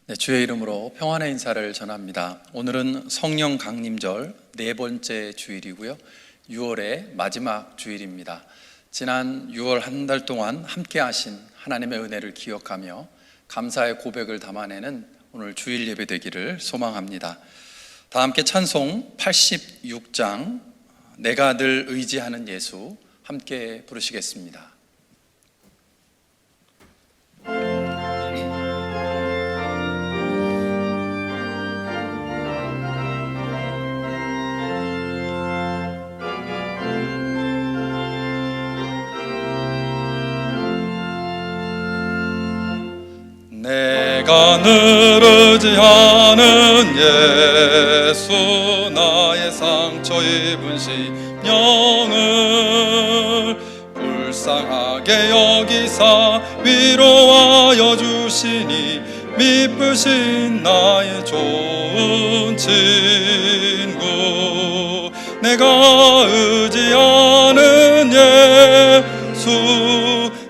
네, 주의 이름으로 평안의 인사를 전합니다. 오늘은 성령 강림절 네 번째 주일이고요. 6월의 마지막 주일입니다. 지난 6월 한 달 동안 함께 하신 하나님의 은혜를 기억하며 감사의 고백을 담아내는 오늘 주일 예배 되기를 소망합니다. 다 함께 찬송 86장 내가 늘 의지하는 예수 함께 부르시겠습니다. 내가 늘 의지하는 예수 나의 상처 입은 심령을 불쌍하게 여기사 위로하여 주시니 미쁘신 나의 좋은 친구 내가 의지하는 예수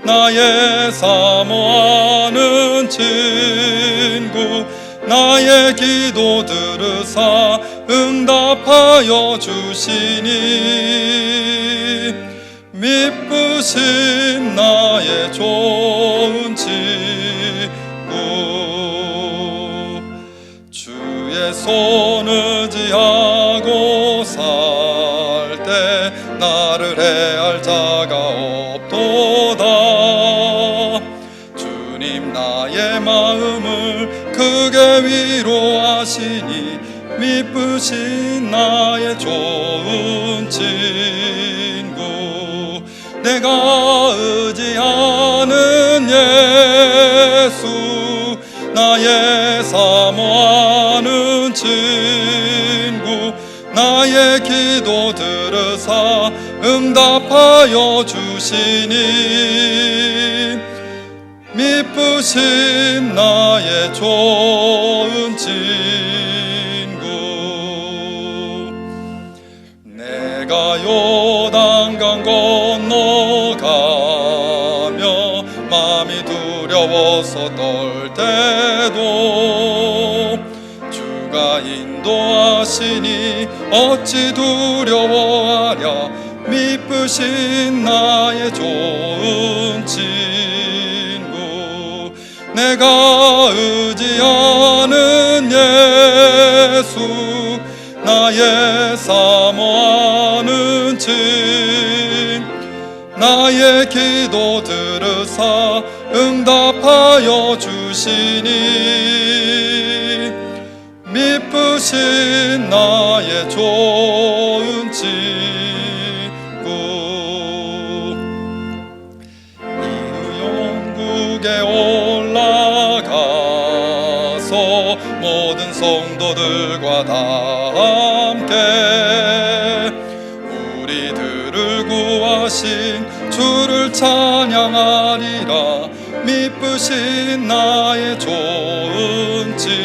나의 사모하는 친구 나의 기도 들으사 응답하여 주시니 미쁘신 나의 좋은 친구 주의 손 의지하고 살 때 나를 해할 자가 없도다 주님 나의 마음을 크게 위로하시니 미쁘신 나의 좋은 친구 내가 의지하는 예수 나의 사모하는 친구 나의 기도 들으사 응답하여 주시니 미쁘신 나의 좋은 친구 내가 요단강 건너가며 마음이 두려워서 떨 때도 주가 인도하시니 어찌 두려워하랴 미쁘신 나의 좋은 친구 내가 의지하는 예수 나의 사모하는 친구 나의 기도 들으사 응답하여 주시니 미쁘신 나의 좋은 친구 이 영국에 올라가서 모든 성도들과 다 함께 우리들을 구하신 주를 찬양하리라 미쁘신 나의 좋은 친구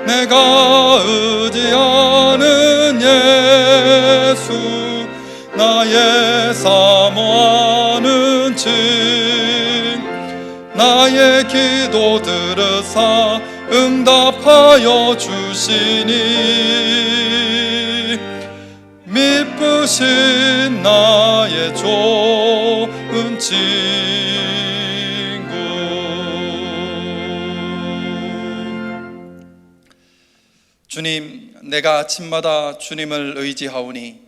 내가 의지하는 예수 나의 사모하는 친구 나의 기도 들으사 응답하여 주시니 미쁘신 나의 좋은 친구 주님 내가 아침마다 주님을 의지하오니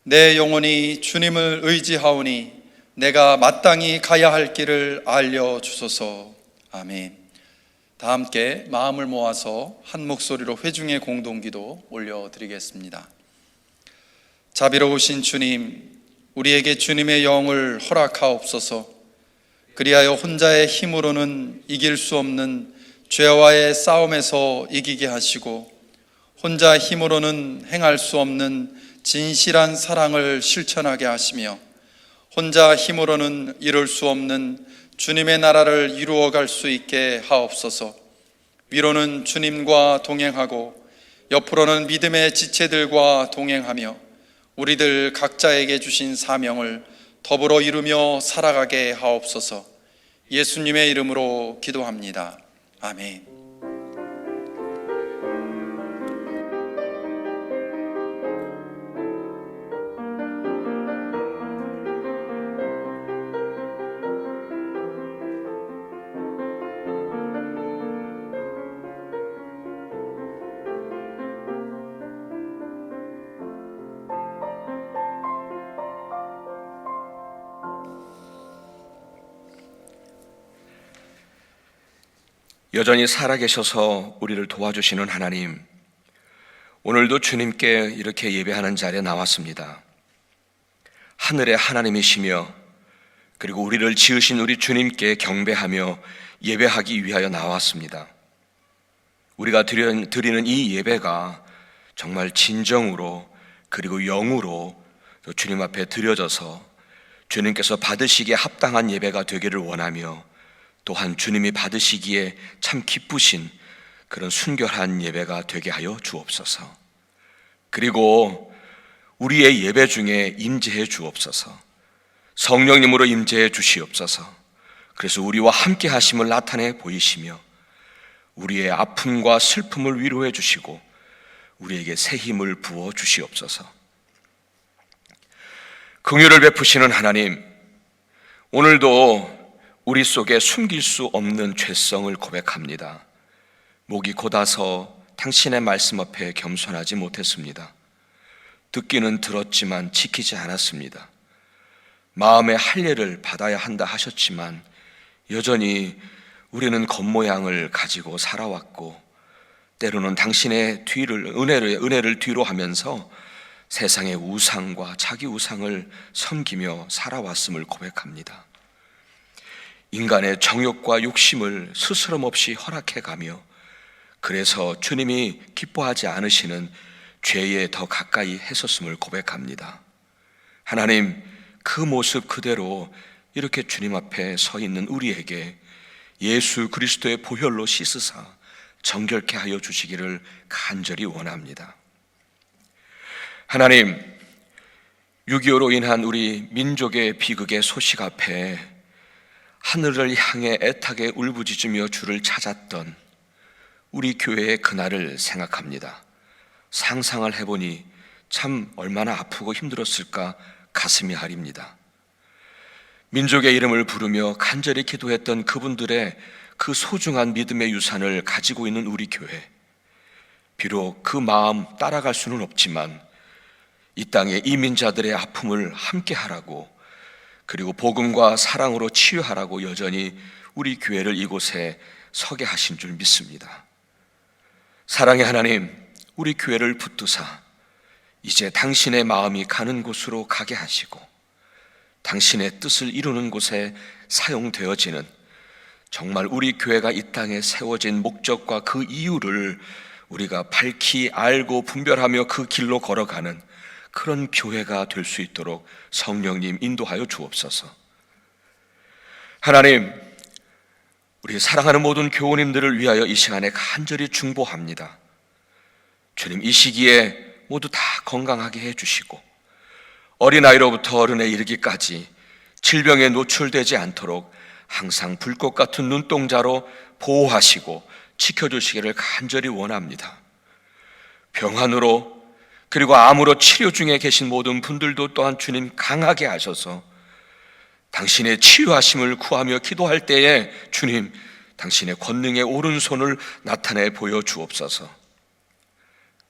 내 영혼이 주님을 의지하오니 내가 마땅히 가야 할 길을 알려주소서. 아멘. 다 함께 마음을 모아서 한 목소리로 회중의 공동기도 올려드리겠습니다. 자비로우신 주님, 우리에게 주님의 영을 허락하옵소서. 그리하여 혼자의 힘으로는 이길 수 없는 죄와의 싸움에서 이기게 하시고 혼자 힘으로는 행할 수 없는 진실한 사랑을 실천하게 하시며 혼자 힘으로는 이룰 수 없는 주님의 나라를 이루어갈 수 있게 하옵소서. 위로는 주님과 동행하고 옆으로는 믿음의 지체들과 동행하며 우리들 각자에게 주신 사명을 더불어 이루며 살아가게 하옵소서. 예수님의 이름으로 기도합니다. 아멘. 여전히 살아계셔서 우리를 도와주시는 하나님, 오늘도 주님께 이렇게 예배하는 자리에 나왔습니다. 하늘의 하나님이시며 그리고 우리를 지으신 우리 주님께 경배하며 예배하기 위하여 나왔습니다. 우리가 드리는 이 예배가 정말 진정으로 그리고 영으로 주님 앞에 드려져서 주님께서 받으시기에 합당한 예배가 되기를 원하며, 또한 주님이 받으시기에 참 기쁘신 그런 순결한 예배가 되게 하여 주옵소서. 그리고 우리의 예배 중에 임재해 주옵소서. 성령님으로 임재해 주시옵소서. 그래서 우리와 함께 하심을 나타내 보이시며 우리의 아픔과 슬픔을 위로해 주시고 우리에게 새 힘을 부어 주시옵소서. 긍휼을 베푸시는 하나님, 오늘도 우리 속에 숨길 수 없는 죄성을 고백합니다. 목이 곧아서 당신의 말씀 앞에 겸손하지 못했습니다. 듣기는 들었지만 지키지 않았습니다. 마음의 할례를 받아야 한다 하셨지만 여전히 우리는 겉모양을 가지고 살아왔고, 때로는 당신의 은혜를 뒤로 하면서 세상의 우상과 자기 우상을 섬기며 살아왔음을 고백합니다. 인간의 정욕과 욕심을 스스럼 없이 허락해가며, 그래서 주님이 기뻐하지 않으시는 죄에 더 가까이 했었음을 고백합니다. 하나님, 그 모습 그대로 이렇게 주님 앞에 서 있는 우리에게 예수 그리스도의 보혈로 씻으사 정결케 하여 주시기를 간절히 원합니다. 하나님, 6.25로 인한 우리 민족의 비극의 소식 앞에 하늘을 향해 애타게 울부짖으며 주를 찾았던 우리 교회의 그날을 생각합니다. 상상을 해보니 참 얼마나 아프고 힘들었을까 가슴이 아립니다. 민족의 이름을 부르며 간절히 기도했던 그분들의 그 소중한 믿음의 유산을 가지고 있는 우리 교회, 비록 그 마음 따라갈 수는 없지만 이 땅의 이민자들의 아픔을 함께 하라고, 그리고 복음과 사랑으로 치유하라고 여전히 우리 교회를 이곳에 서게 하신 줄 믿습니다. 사랑의 하나님, 우리 교회를 붙드사 이제 당신의 마음이 가는 곳으로 가게 하시고 당신의 뜻을 이루는 곳에 사용되어지는, 정말 우리 교회가 이 땅에 세워진 목적과 그 이유를 우리가 밝히 알고 분별하며 그 길로 걸어가는 그런 교회가 될 수 있도록 성령님 인도하여 주옵소서. 하나님, 우리 사랑하는 모든 교우님들을 위하여 이 시간에 간절히 중보합니다. 주님, 이 시기에 모두 다 건강하게 해주시고 어린아이로부터 어른에 이르기까지 질병에 노출되지 않도록 항상 불꽃 같은 눈동자로 보호하시고 지켜주시기를 간절히 원합니다. 병환으로, 그리고 암으로 치료 중에 계신 모든 분들도 또한 주님 강하게 하셔서 당신의 치유하심을 구하며 기도할 때에 주님, 당신의 권능의 오른손을 나타내 보여 주옵소서.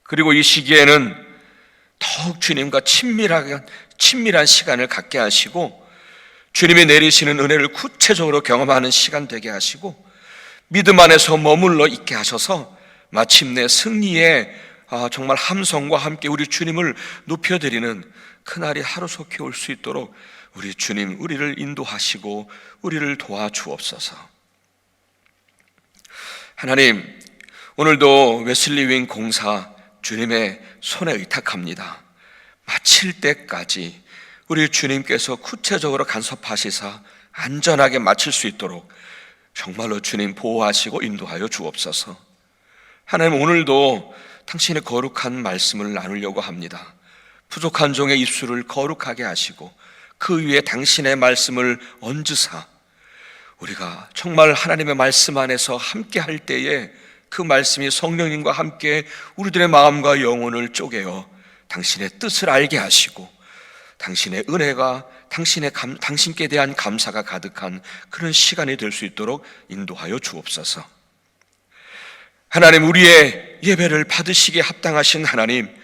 그리고 이 시기에는 더욱 주님과 친밀한 시간을 갖게 하시고 주님이 내리시는 은혜를 구체적으로 경험하는 시간 되게 하시고 믿음 안에서 머물러 있게 하셔서 마침내 승리의 정말 함성과 함께 우리 주님을 높여드리는 그날이 하루속히 올 수 있도록 우리 주님, 우리를 인도하시고 우리를 도와주옵소서. 하나님, 오늘도 웨슬리 윙 공사 주님의 손에 의탁합니다. 마칠 때까지 우리 주님께서 구체적으로 간섭하시사 안전하게 마칠 수 있도록 정말로 주님 보호하시고 인도하여 주옵소서. 하나님, 오늘도 당신의 거룩한 말씀을 나누려고 합니다. 부족한 종의 입술을 거룩하게 하시고 그 위에 당신의 말씀을 얹으사 우리가 정말 하나님의 말씀 안에서 함께 할 때에 그 말씀이 성령님과 함께 우리들의 마음과 영혼을 쪼개어 당신의 뜻을 알게 하시고 당신의 은혜가 당신께 대한 감사가 가득한 그런 시간이 될 수 있도록 인도하여 주옵소서. 하나님, 우리의 예배를 받으시기에 합당하신 하나님,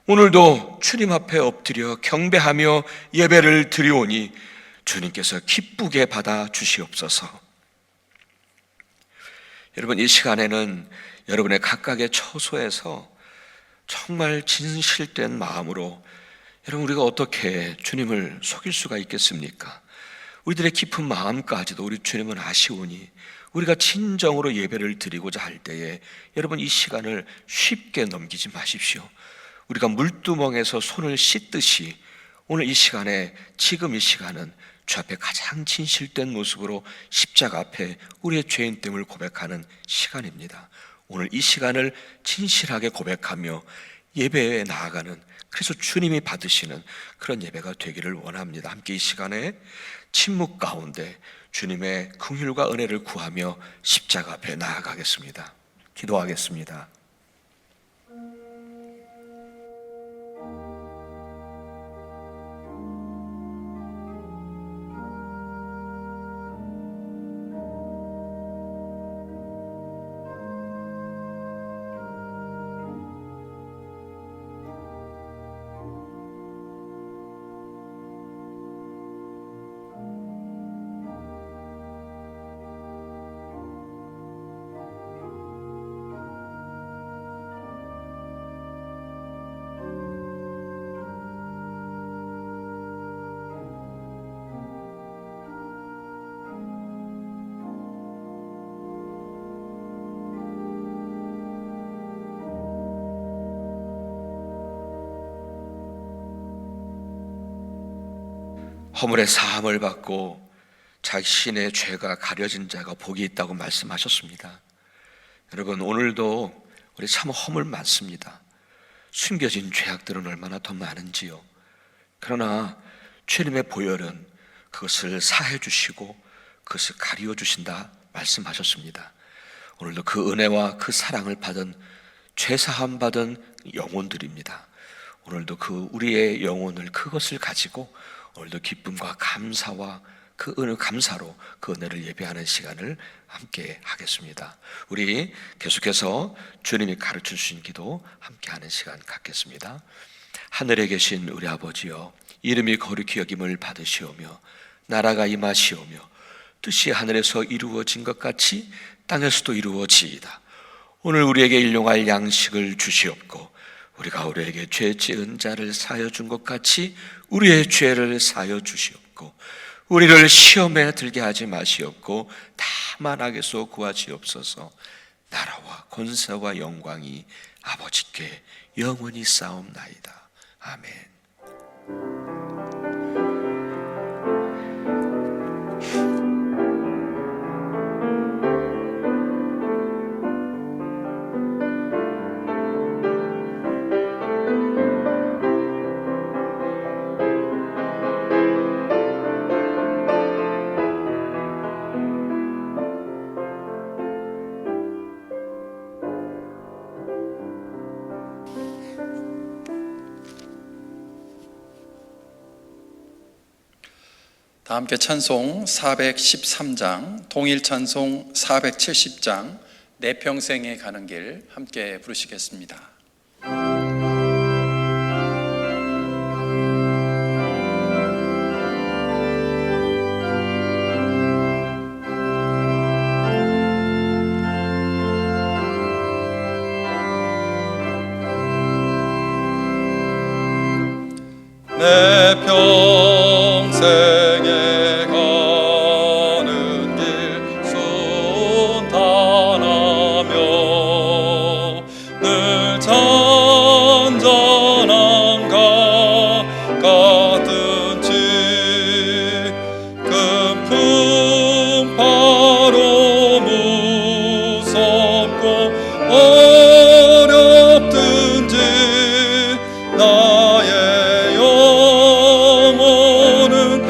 오늘도 주님 앞에 엎드려 경배하며 예배를 드리오니 주님께서 기쁘게 받아 주시옵소서. 여러분, 이 시간에는 여러분의 각각의 처소에서 정말 진실된 마음으로 여러분, 우리가 어떻게 주님을 속일 수가 있겠습니까? 우리들의 깊은 마음까지도 우리 주님은 아시오니 우리가 진정으로 예배를 드리고자 할 때에 여러분, 이 시간을 쉽게 넘기지 마십시오. 우리가 물두멍에서 손을 씻듯이 오늘 이 시간에, 지금 이 시간은 주 앞에 가장 진실된 모습으로 십자가 앞에 우리의 죄인됨을 고백하는 시간입니다. 오늘 이 시간을 진실하게 고백하며 예배에 나아가는, 그래서 주님이 받으시는 그런 예배가 되기를 원합니다. 함께 이 시간에 침묵 가운데 주님의 긍휼과 은혜를 구하며 십자가 앞에 나아가겠습니다. 기도하겠습니다. 허물의 사함을 받고 자신의 죄가 가려진 자가 복이 있다고 말씀하셨습니다. 여러분, 오늘도 우리 참 허물 많습니다. 숨겨진 죄악들은 얼마나 더 많은지요. 그러나 주님의 보혈은 그것을 사해 주시고 그것을 가리워 주신다 말씀하셨습니다. 오늘도 그 은혜와 그 사랑을 받은, 죄사함 받은 영혼들입니다. 오늘도 그 우리의 영혼을, 그것을 가지고 오늘도 기쁨과 감사와 그 감사로 그 은혜를 예배하는 시간을 함께 하겠습니다. 우리 계속해서 주님이 가르쳐 주신 기도 함께 하는 시간 갖겠습니다. 하늘에 계신 우리 아버지여, 이름이 거룩히 여김을 받으시오며 나라가 임하시오며 뜻이 하늘에서 이루어진 것 같이 땅에서도 이루어지이다. 오늘 우리에게 일용할 양식을 주시옵고 우리가 우리에게 죄 지은 자를 사하여 준 것 같이 우리의 죄를 사하여 주시옵고 우리를 시험에 들게 하지 마시옵고 다만 악에서 구하시옵소서. 나라와 권세와 영광이 아버지께 영원히 싸움나이다. 아멘. 다 함께 찬송 413장, 동일 찬송 470장, 내 평생에 가는 길 함께 부르시겠습니다. 내 평생에 가는 길 순탄하며 늘 잔잔한 강 같은지 큰 풍파로 무섭고 어렵든지 나의 영혼은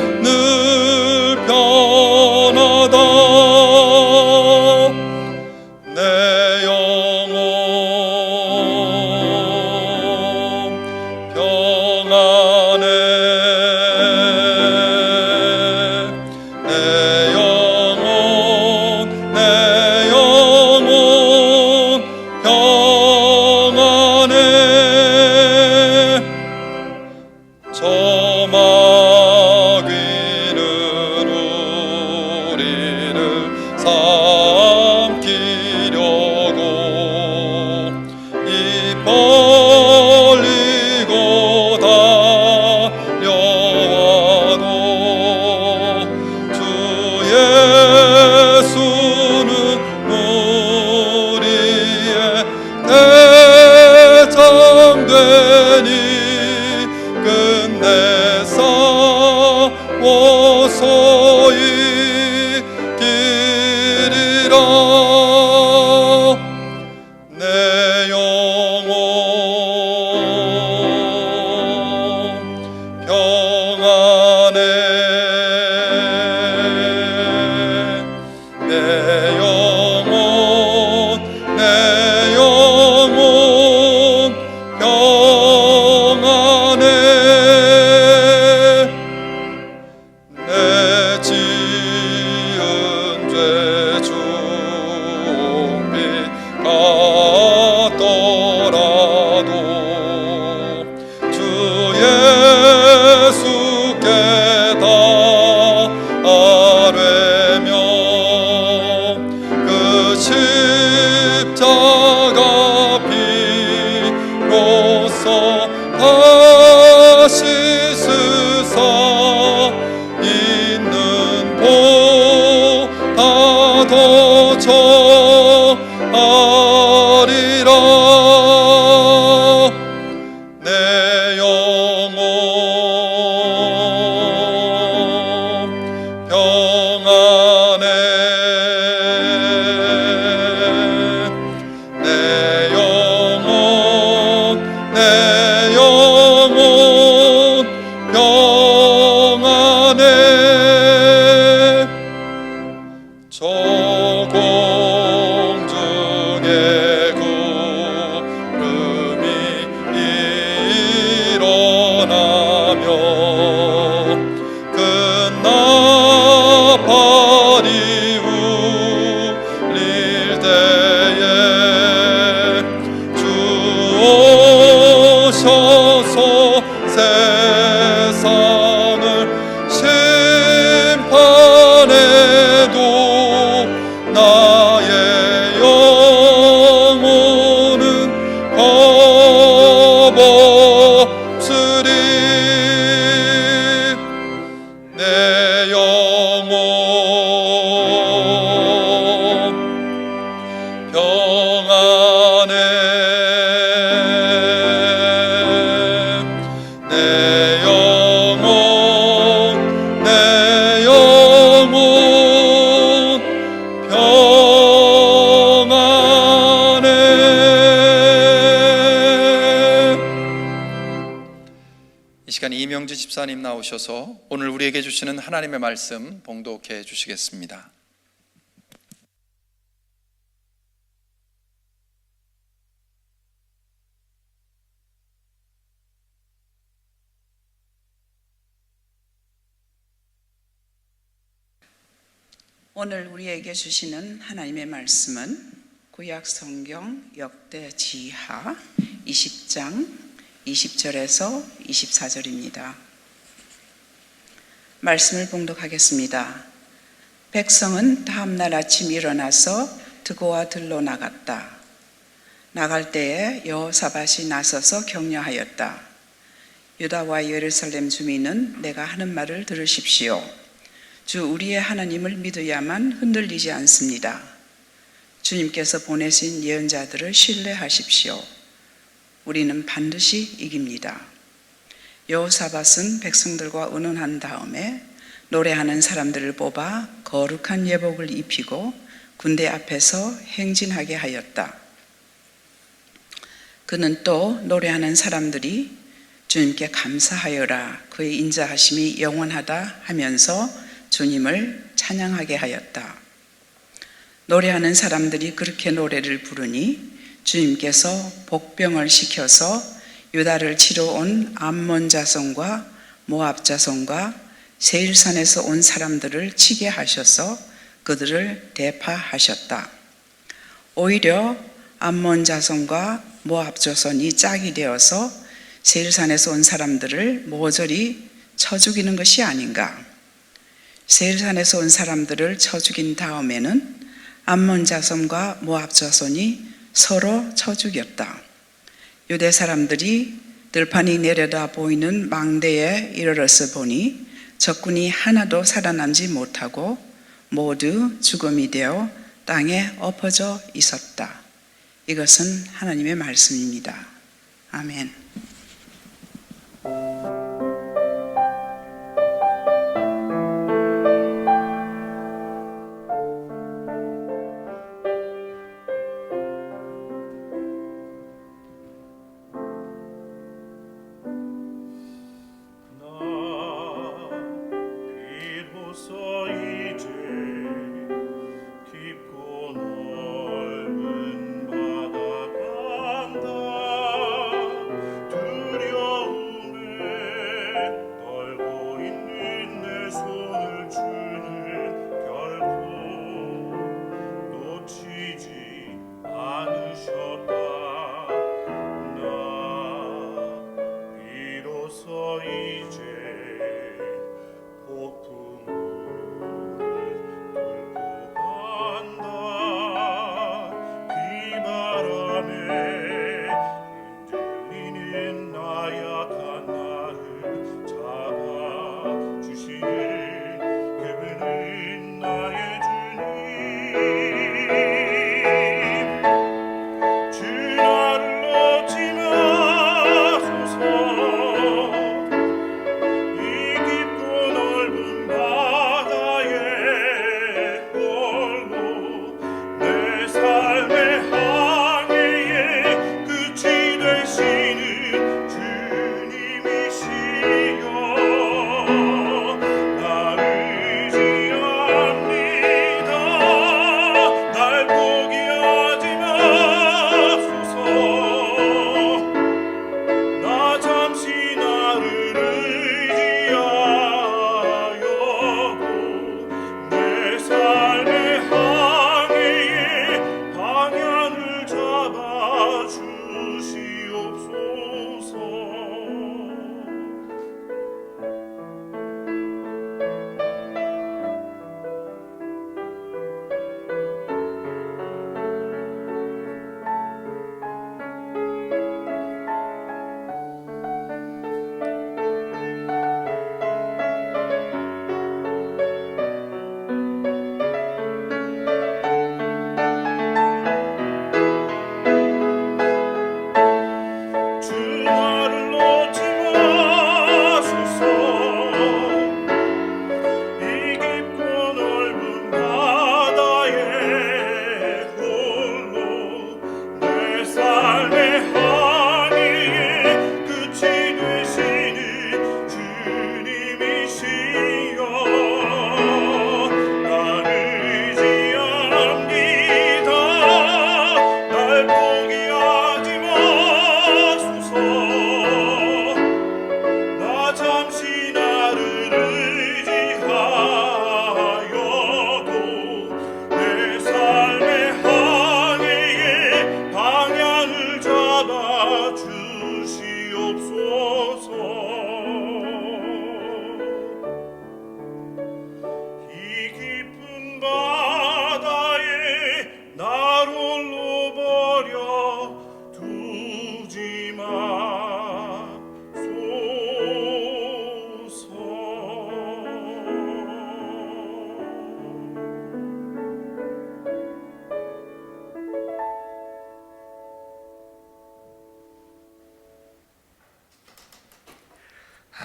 이명주 집사님 나오셔서 오늘 우리에게 주시는 하나님의 말씀 봉독해 주시겠습니다. 오늘 우리에게 주시는 하나님의 말씀은 구약 성경 역대지하 20장 20절에서 24절입니다. 말씀을 봉독하겠습니다. 백성은 다음날 아침 일어나서 드고와 들로 나갔다. 나갈 때에 여호사밧이 나서서 격려하였다. 유다와 예루살렘 주민은 내가 하는 말을 들으십시오. 주 우리의 하나님을 믿어야만 흔들리지 않습니다. 주님께서 보내신 예언자들을 신뢰하십시오. 우리는 반드시 이깁니다. 여호사밧은 백성들과 의논한 다음에 노래하는 사람들을 뽑아 거룩한 예복을 입히고 군대 앞에서 행진하게 하였다. 그는 또 노래하는 사람들이 주님께 감사하여라, 그의 인자하심이 영원하다 하면서 주님을 찬양하게 하였다. 노래하는 사람들이 그렇게 노래를 부르니 주님께서 복병을 시켜서 유다를 치러 온 암몬 자손과 모압 자손과 세일산에서 온 사람들을 치게 하셔서 그들을 대파하셨다. 오히려 암몬 자손과 모압 자손이 짝이 되어서 세일산에서 온 사람들을 모조리 쳐 죽이는 것이 아닌가. 세일산에서 온 사람들을 쳐 죽인 다음에는 암몬 자손과 모압 자손이 서로 쳐 죽였다. 유대 사람들이 들판이 내려다 보이는 망대에 이르러서 보니 적군이 하나도 살아남지 못하고 모두 죽음이 되어 땅에 엎어져 있었다. 이것은 하나님의 말씀입니다. 아멘.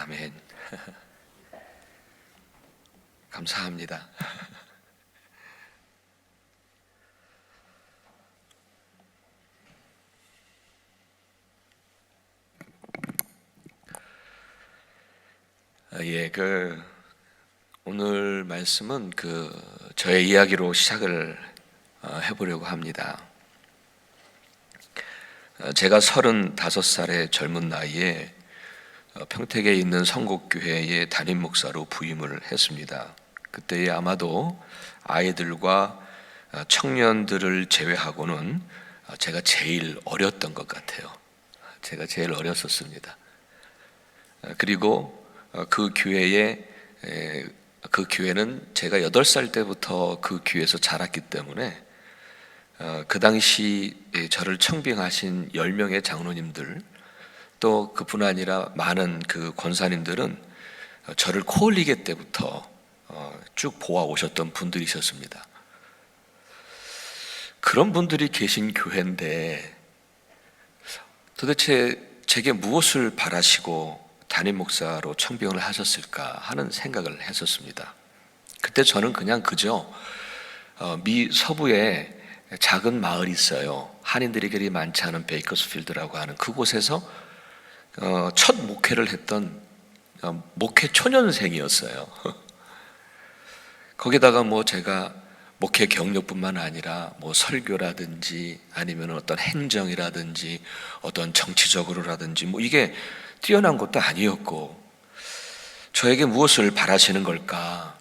아멘. 감사합니다. 오늘 말씀은 저의 이야기로 시작을 해보려고 합니다. 제가 35살의 젊은 나이에 평택에 있는 성곡교회의 담임 목사로 부임을 했습니다. 그때에 아마도 아이들과 청년들을 제외하고는 제가 제일 어렸던 것 같아요. 제가 제일 어렸었습니다. 그리고 그 교회는 제가 8살 때부터 그 교회에서 자랐기 때문에 그 당시 저를 청빙하신 10명의 장로님들, 또 그뿐 아니라 많은 그 권사님들은 저를 코올리게 때부터 쭉 보아오셨던 분들이셨습니다. 그런 분들이 계신 교회인데 도대체 제게 무엇을 바라시고 담임 목사로 청빙을 하셨을까 하는 생각을 했었습니다. 그때 저는 그냥 그저 미 서부에 작은 마을이 있어요. 한인들이 그리 많지 않은 베이커스필드라고 하는 그곳에서 첫 목회를 했던 목회 초년생이었어요. 거기다가 뭐 제가 목회 경력뿐만 아니라 뭐 설교라든지 아니면 어떤 행정이라든지 어떤 정치적으로라든지 뭐 이게 뛰어난 것도 아니었고, 저에게 무엇을 바라시는 걸까?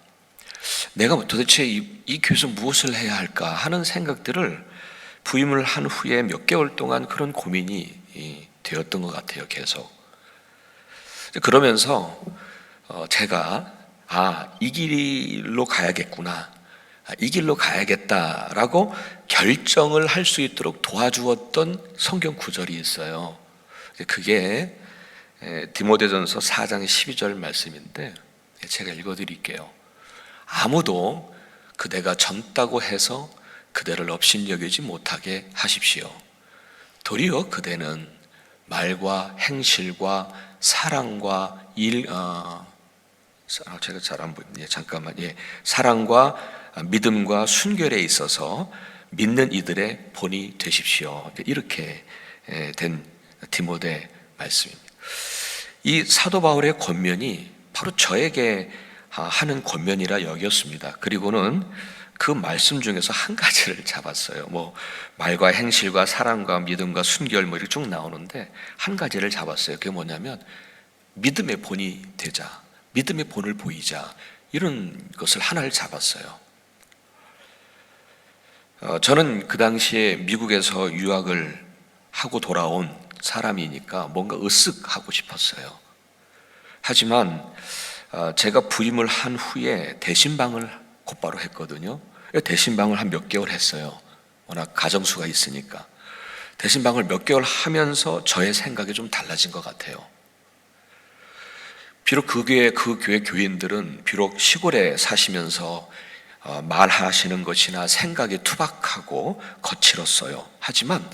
내가 도대체 이 교회에서 무엇을 해야 할까 하는 생각들을 부임을 한 후에 몇 개월 동안 그런 고민이 되었던 것 같아요. 계속. 그러면서 제가 이 길로 가야겠구나, 이 길로 가야겠다라고 결정을 할 수 있도록 도와주었던 성경 구절이 있어요. 그게 디모데전서 4장 12절 말씀인데 제가 읽어드릴게요. 아무도 그대가 젊다고 해서 그대를 업신여기지 못하게 하십시오. 도리어 그대는 말과 행실과 사랑과 제가 잘 안 보입니다. 잠깐만. 사랑과 믿음과 순결에 있어서 믿는 이들의 본이 되십시오. 이렇게 된 디모데 말씀입니다. 이 사도 바울의 권면이 바로 저에게 하는 권면이라 여겼습니다. 그리고는 그 말씀 중에서 한 가지를 잡았어요. 뭐 말과 행실과 사랑과 믿음과 순결 뭐 이렇게 쭉 나오는데 한 가지를 잡았어요. 그게 뭐냐면 믿음의 본이 되자, 믿음의 본을 보이자, 이런 것을 하나를 잡았어요. 저는 그 당시에 미국에서 유학을 하고 돌아온 사람이니까 뭔가 으쓱하고 싶었어요. 하지만 제가 부임을 한 후에 대신방을 곧바로 했거든요. 대신방을 한 몇 개월 했어요. 워낙 가정수가 있으니까. 대신방을 몇 개월 하면서 저의 생각이 좀 달라진 것 같아요. 비록 그 교회 교인들은 비록 시골에 사시면서 말하시는 것이나 생각이 투박하고 거칠었어요. 하지만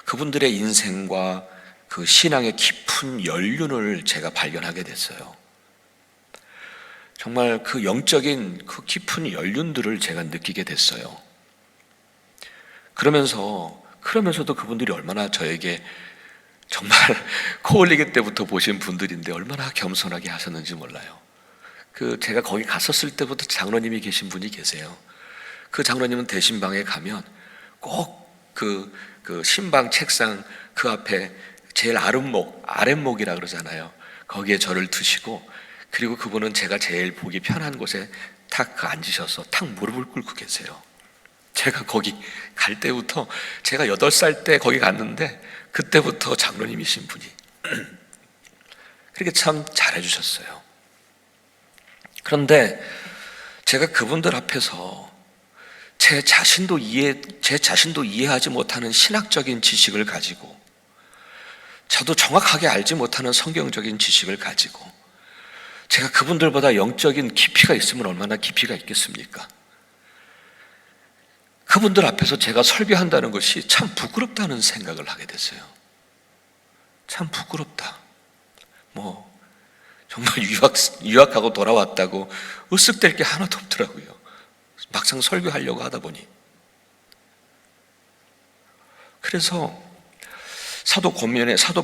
그분들의 인생과 그 신앙의 깊은 연륜을 제가 발견하게 됐어요. 정말 그 영적인 그 깊은 연륜들을 제가 느끼게 됐어요. 그러면서도 그분들이 얼마나 저에게 정말 코올리기 때부터 보신 분들인데 얼마나 겸손하게 하셨는지 몰라요. 제가 거기 갔었을 때부터 장로님이 계신 분이 계세요. 그 장로님은 대신방에 가면 꼭 그 신방 책상 그 앞에 제일 아랫목이라 그러잖아요. 거기에 저를 두시고, 그리고 그분은 제가 제일 보기 편한 곳에 탁 앉으셔서 탁 무릎을 꿇고 계세요. 제가 거기 갈 때부터, 제가 8살 때 거기 갔는데 그때부터 장로님이신 분이 그렇게 참 잘해주셨어요. 그런데 제가 그분들 앞에서 제 자신도 이해하지 못하는 신학적인 지식을 가지고, 저도 정확하게 알지 못하는 성경적인 지식을 가지고, 제가 그분들보다 영적인 깊이가 있으면 얼마나 깊이가 있겠습니까? 그분들 앞에서 제가 설교한다는 것이 참 부끄럽다는 생각을 하게 됐어요. 참 부끄럽다. 정말 유학하고 돌아왔다고 으쓱될 게 하나도 없더라고요. 막상 설교하려고 하다 보니. 그래서 사도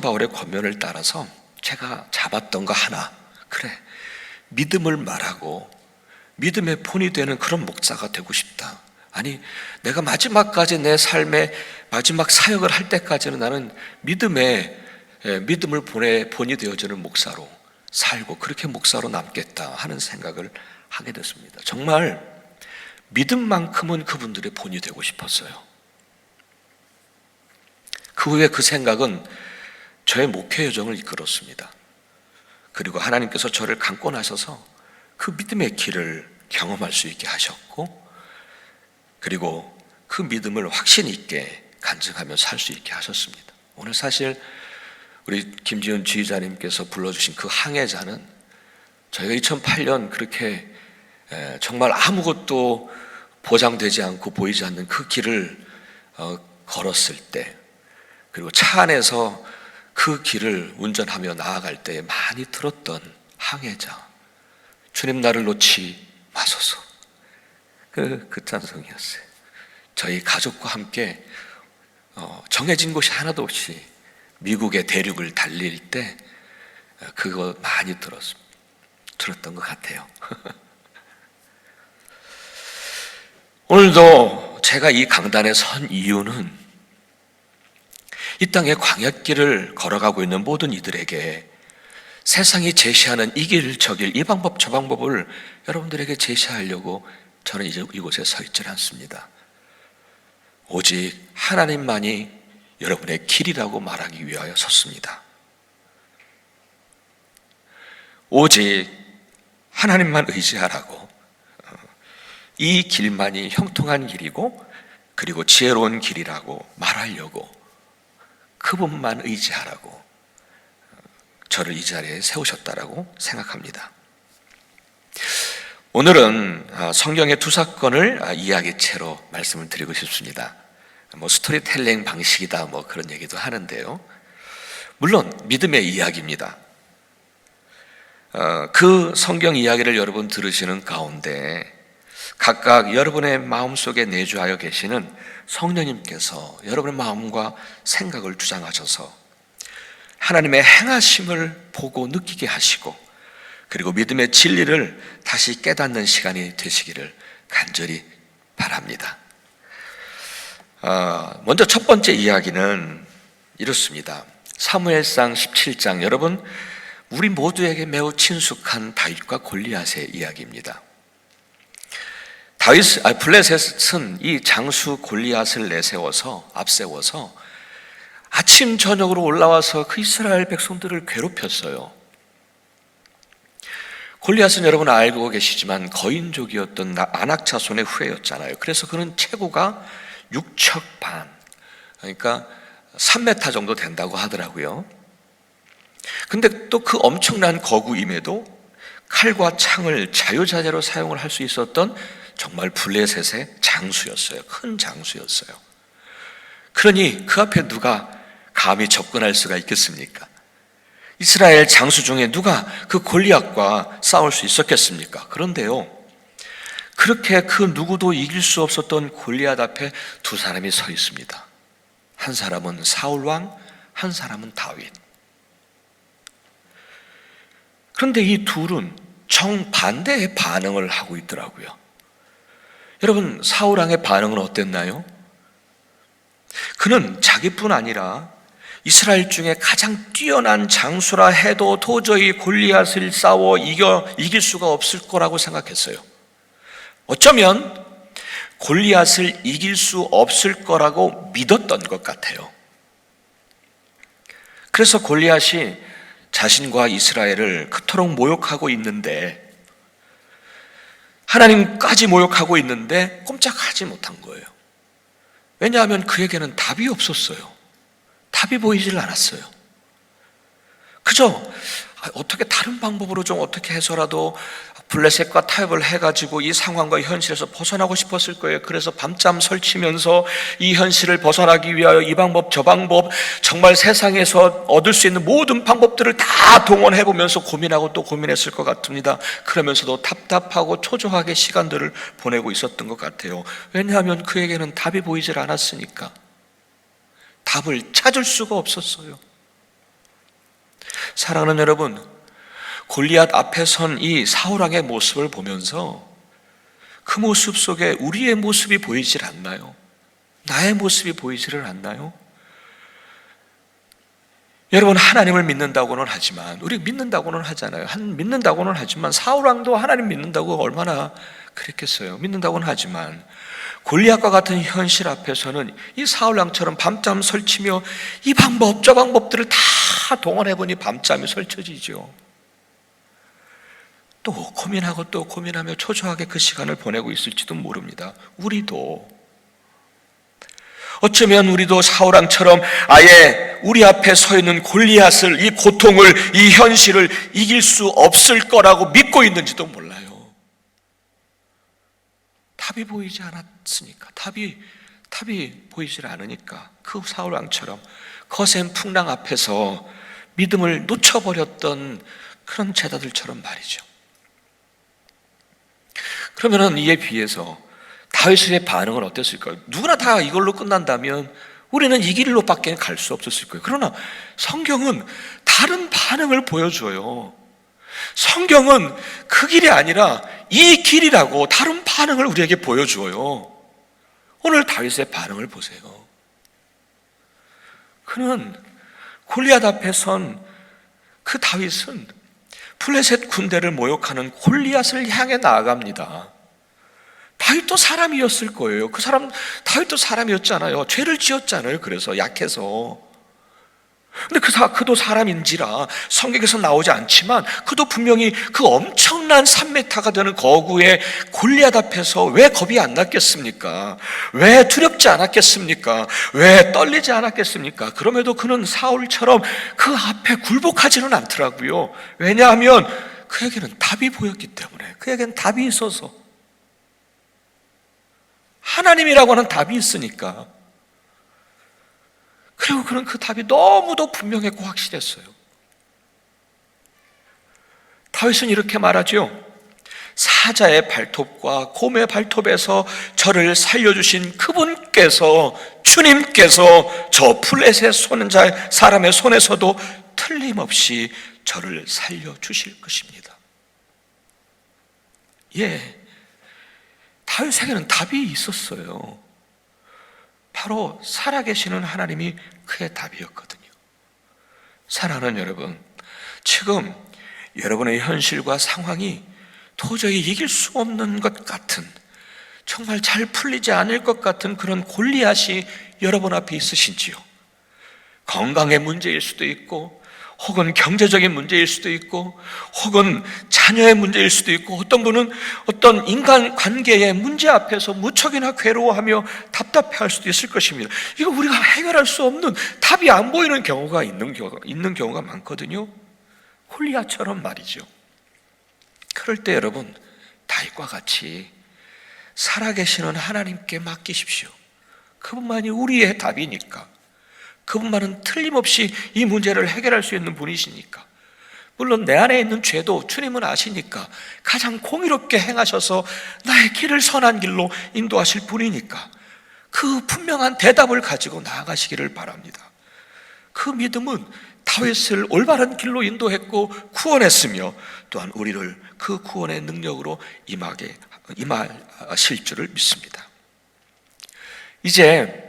바울의 권면을 따라서 제가 잡았던 거 하나, 그래, 믿음을 말하고 믿음의 본이 되는 그런 목사가 되고 싶다. 아니, 내가 마지막까지 내 삶의 마지막 사역을 할 때까지는 나는 믿음을 본이 되어지는 목사로 살고 그렇게 목사로 남겠다 하는 생각을 하게 됐습니다. 정말 믿음만큼은 그분들의 본이 되고 싶었어요. 그 후에 그 생각은 저의 목회 여정을 이끌었습니다. 그리고 하나님께서 저를 감고 나셔서 그 믿음의 길을 경험할 수 있게 하셨고, 그리고 그 믿음을 확신 있게 간증하며 살 수 있게 하셨습니다. 오늘 사실 우리 김지은 지휘자님께서 불러주신 그 항해자는 저희가 2008년 그렇게 정말 아무것도 보장되지 않고 보이지 않는 그 길을 걸었을 때, 그리고 차 안에서 그 길을 운전하며 나아갈 때에 많이 들었던 항해자, 주님 나를 놓지 마소서, 그 찬송이었어요. 저희 가족과 함께 정해진 곳이 하나도 없이 미국의 대륙을 달릴 때 그거 많이 들었던 것 같아요. 오늘도 제가 이 강단에 선 이유는 이 땅의 광야길을 걸어가고 있는 모든 이들에게 세상이 제시하는 이 길 저 길, 이 방법 저 방법을 여러분들에게 제시하려고 저는 이제 이곳에 서 있질 않습니다. 오직 하나님만이 여러분의 길이라고 말하기 위하여 섰습니다. 오직 하나님만 의지하라고, 이 길만이 형통한 길이고 그리고 지혜로운 길이라고 말하려고, 그분만 의지하라고 저를 이 자리에 세우셨다라고 생각합니다. 오늘은 성경의 두 사건을 이야기체로 말씀을 드리고 싶습니다. 스토리텔링 방식이다 그런 얘기도 하는데요. 물론 믿음의 이야기입니다. 그 성경 이야기를 여러분 들으시는 가운데 각각 여러분의 마음속에 내주하여 계시는 성령님께서 여러분의 마음과 생각을 주장하셔서 하나님의 행하심을 보고 느끼게 하시고, 그리고 믿음의 진리를 다시 깨닫는 시간이 되시기를 간절히 바랍니다. 먼저 첫 번째 이야기는 이렇습니다. 사무엘상 17장, 여러분 우리 모두에게 매우 친숙한 다윗과 골리앗의 이야기입니다. 블레셋은 이 장수 골리앗을 앞세워서 아침 저녁으로 올라와서 그 이스라엘 백성들을 괴롭혔어요. 골리앗은 여러분 알고 계시지만 거인족이었던 아낙 자손의 후예였잖아요. 그래서 그는 체구가 6척 반, 그러니까 3m 정도 된다고 하더라고요. 근데 또 그 엄청난 거구임에도 칼과 창을 자유자재로 사용을 할 수 있었던 정말 블레셋의 장수였어요. 큰 장수였어요. 그러니 그 앞에 누가 감히 접근할 수가 있겠습니까? 이스라엘 장수 중에 누가 그 골리앗과 싸울 수 있었겠습니까? 그런데요, 그렇게 그 누구도 이길 수 없었던 골리앗 앞에 두 사람이 서 있습니다. 한 사람은 사울왕, 한 사람은 다윗. 그런데 이 둘은 정반대의 반응을 하고 있더라고요. 여러분, 사울왕의 반응은 어땠나요? 그는 자기뿐 아니라 이스라엘 중에 가장 뛰어난 장수라 해도 도저히 골리앗을 싸워 이길 수가 없을 거라고 생각했어요. 어쩌면 골리앗을 이길 수 없을 거라고 믿었던 것 같아요. 그래서 골리앗이 자신과 이스라엘을 그토록 모욕하고 있는데, 하나님까지 모욕하고 있는데 꼼짝하지 못한 거예요. 왜냐하면 그에게는 답이 없었어요. 답이 보이질 않았어요. 그저 어떻게 다른 방법으로 좀 어떻게 해서라도 블레셋과 타협을 해가지고 이 상황과 현실에서 벗어나고 싶었을 거예요. 그래서 밤잠 설치면서 이 현실을 벗어나기 위하여 이 방법 저 방법, 정말 세상에서 얻을 수 있는 모든 방법들을 다 동원해보면서 고민하고 또 고민했을 것 같습니다. 그러면서도 답답하고 초조하게 시간들을 보내고 있었던 것 같아요. 왜냐하면 그에게는 답이 보이질 않았으니까. 답을 찾을 수가 없었어요. 사랑하는 여러분, 골리앗 앞에 선 이 사울왕의 모습을 보면서 그 모습 속에 우리의 모습이 보이질 않나요? 나의 모습이 보이지를 않나요? 여러분, 하나님을 믿는다고는 하지만, 우리 믿는다고는 하잖아요. 믿는다고는 하지만 사울 왕도 하나님 믿는다고 얼마나 그랬겠어요. 믿는다고는 하지만 골리앗과 같은 현실 앞에서는 이 사울 왕처럼 밤잠 설치며 이 방법 저 방법들을 다 동원해보니 밤잠이 설쳐지죠. 또 고민하고 또 고민하며 초조하게 그 시간을 보내고 있을지도 모릅니다. 우리도 어쩌면 우리도 사울왕처럼 아예 우리 앞에 서 있는 골리앗을, 이 고통을, 이 현실을 이길 수 없을 거라고 믿고 있는지도 몰라요. 답이 보이지 않았으니까, 답이 보이질 않으니까 그 사울왕처럼 거센 풍랑 앞에서 믿음을 놓쳐버렸던 그런 제자들처럼 말이죠. 그러면은 이에 비해서 다윗의 반응은 어땠을까요? 누구나 다 이걸로 끝난다면 우리는 이 길로밖에 갈 수 없었을 거예요. 그러나 성경은 다른 반응을 보여줘요. 성경은 그 길이 아니라 이 길이라고 다른 반응을 우리에게 보여줘요. 오늘 다윗의 반응을 보세요. 그는 골리앗 앞에 선 그 다윗은 블레셋 군대를 모욕하는 골리앗을 향해 나아갑니다. 다윗도 사람이었을 거예요. 다윗도 사람이었잖아요. 죄를 지었잖아요. 그래서 약해서. 근데 그도 사람인지라 성경에서 나오지 않지만 그도 분명히 그 엄청난 3m가 되는 거구의 골리앗 앞에서 왜 겁이 안 났겠습니까? 왜 두렵지 않았겠습니까? 왜 떨리지 않았겠습니까? 그럼에도 그는 사울처럼 그 앞에 굴복하지는 않더라고요. 왜냐하면 그에게는 답이 보였기 때문에, 그에게는 답이 있어서, 하나님이라고 하는 답이 있으니까. 그리고 그는 그 답이 너무도 분명했고 확실했어요. 다윗은 이렇게 말하죠. 사자의 발톱과 곰의 발톱에서 저를 살려주신 그분께서, 주님께서 저 블레셋 사람의 손에서도 틀림없이 저를 살려주실 것입니다. 예, 다윗에게는 답이 있었어요. 바로 살아계시는 하나님이 그의 답이었거든요. 사랑하는 여러분, 지금 여러분의 현실과 상황이 도저히 이길 수 없는 것 같은, 정말 잘 풀리지 않을 것 같은 그런 골리앗이 여러분 앞에 있으신지요? 건강의 문제일 수도 있고, 혹은 경제적인 문제일 수도 있고, 혹은 자녀의 문제일 수도 있고, 어떤 분은 어떤 인간 관계의 문제 앞에서 무척이나 괴로워하며 답답해할 수도 있을 것입니다. 이거 우리가 해결할 수 없는, 답이 안 보이는 경우가 있는 경우가 많거든요. 골리앗처럼 말이죠. 그럴 때 여러분, 다윗과 같이 살아계시는 하나님께 맡기십시오. 그분만이 우리의 답이니까. 그분만은 틀림없이 이 문제를 해결할 수 있는 분이시니까. 물론 내 안에 있는 죄도 주님은 아시니까 가장 공의롭게 행하셔서 나의 길을 선한 길로 인도하실 분이니까 그 분명한 대답을 가지고 나아가시기를 바랍니다. 그 믿음은 다윗을 올바른 길로 인도했고 구원했으며, 또한 우리를 그 구원의 능력으로 임하실 줄을 믿습니다. 이제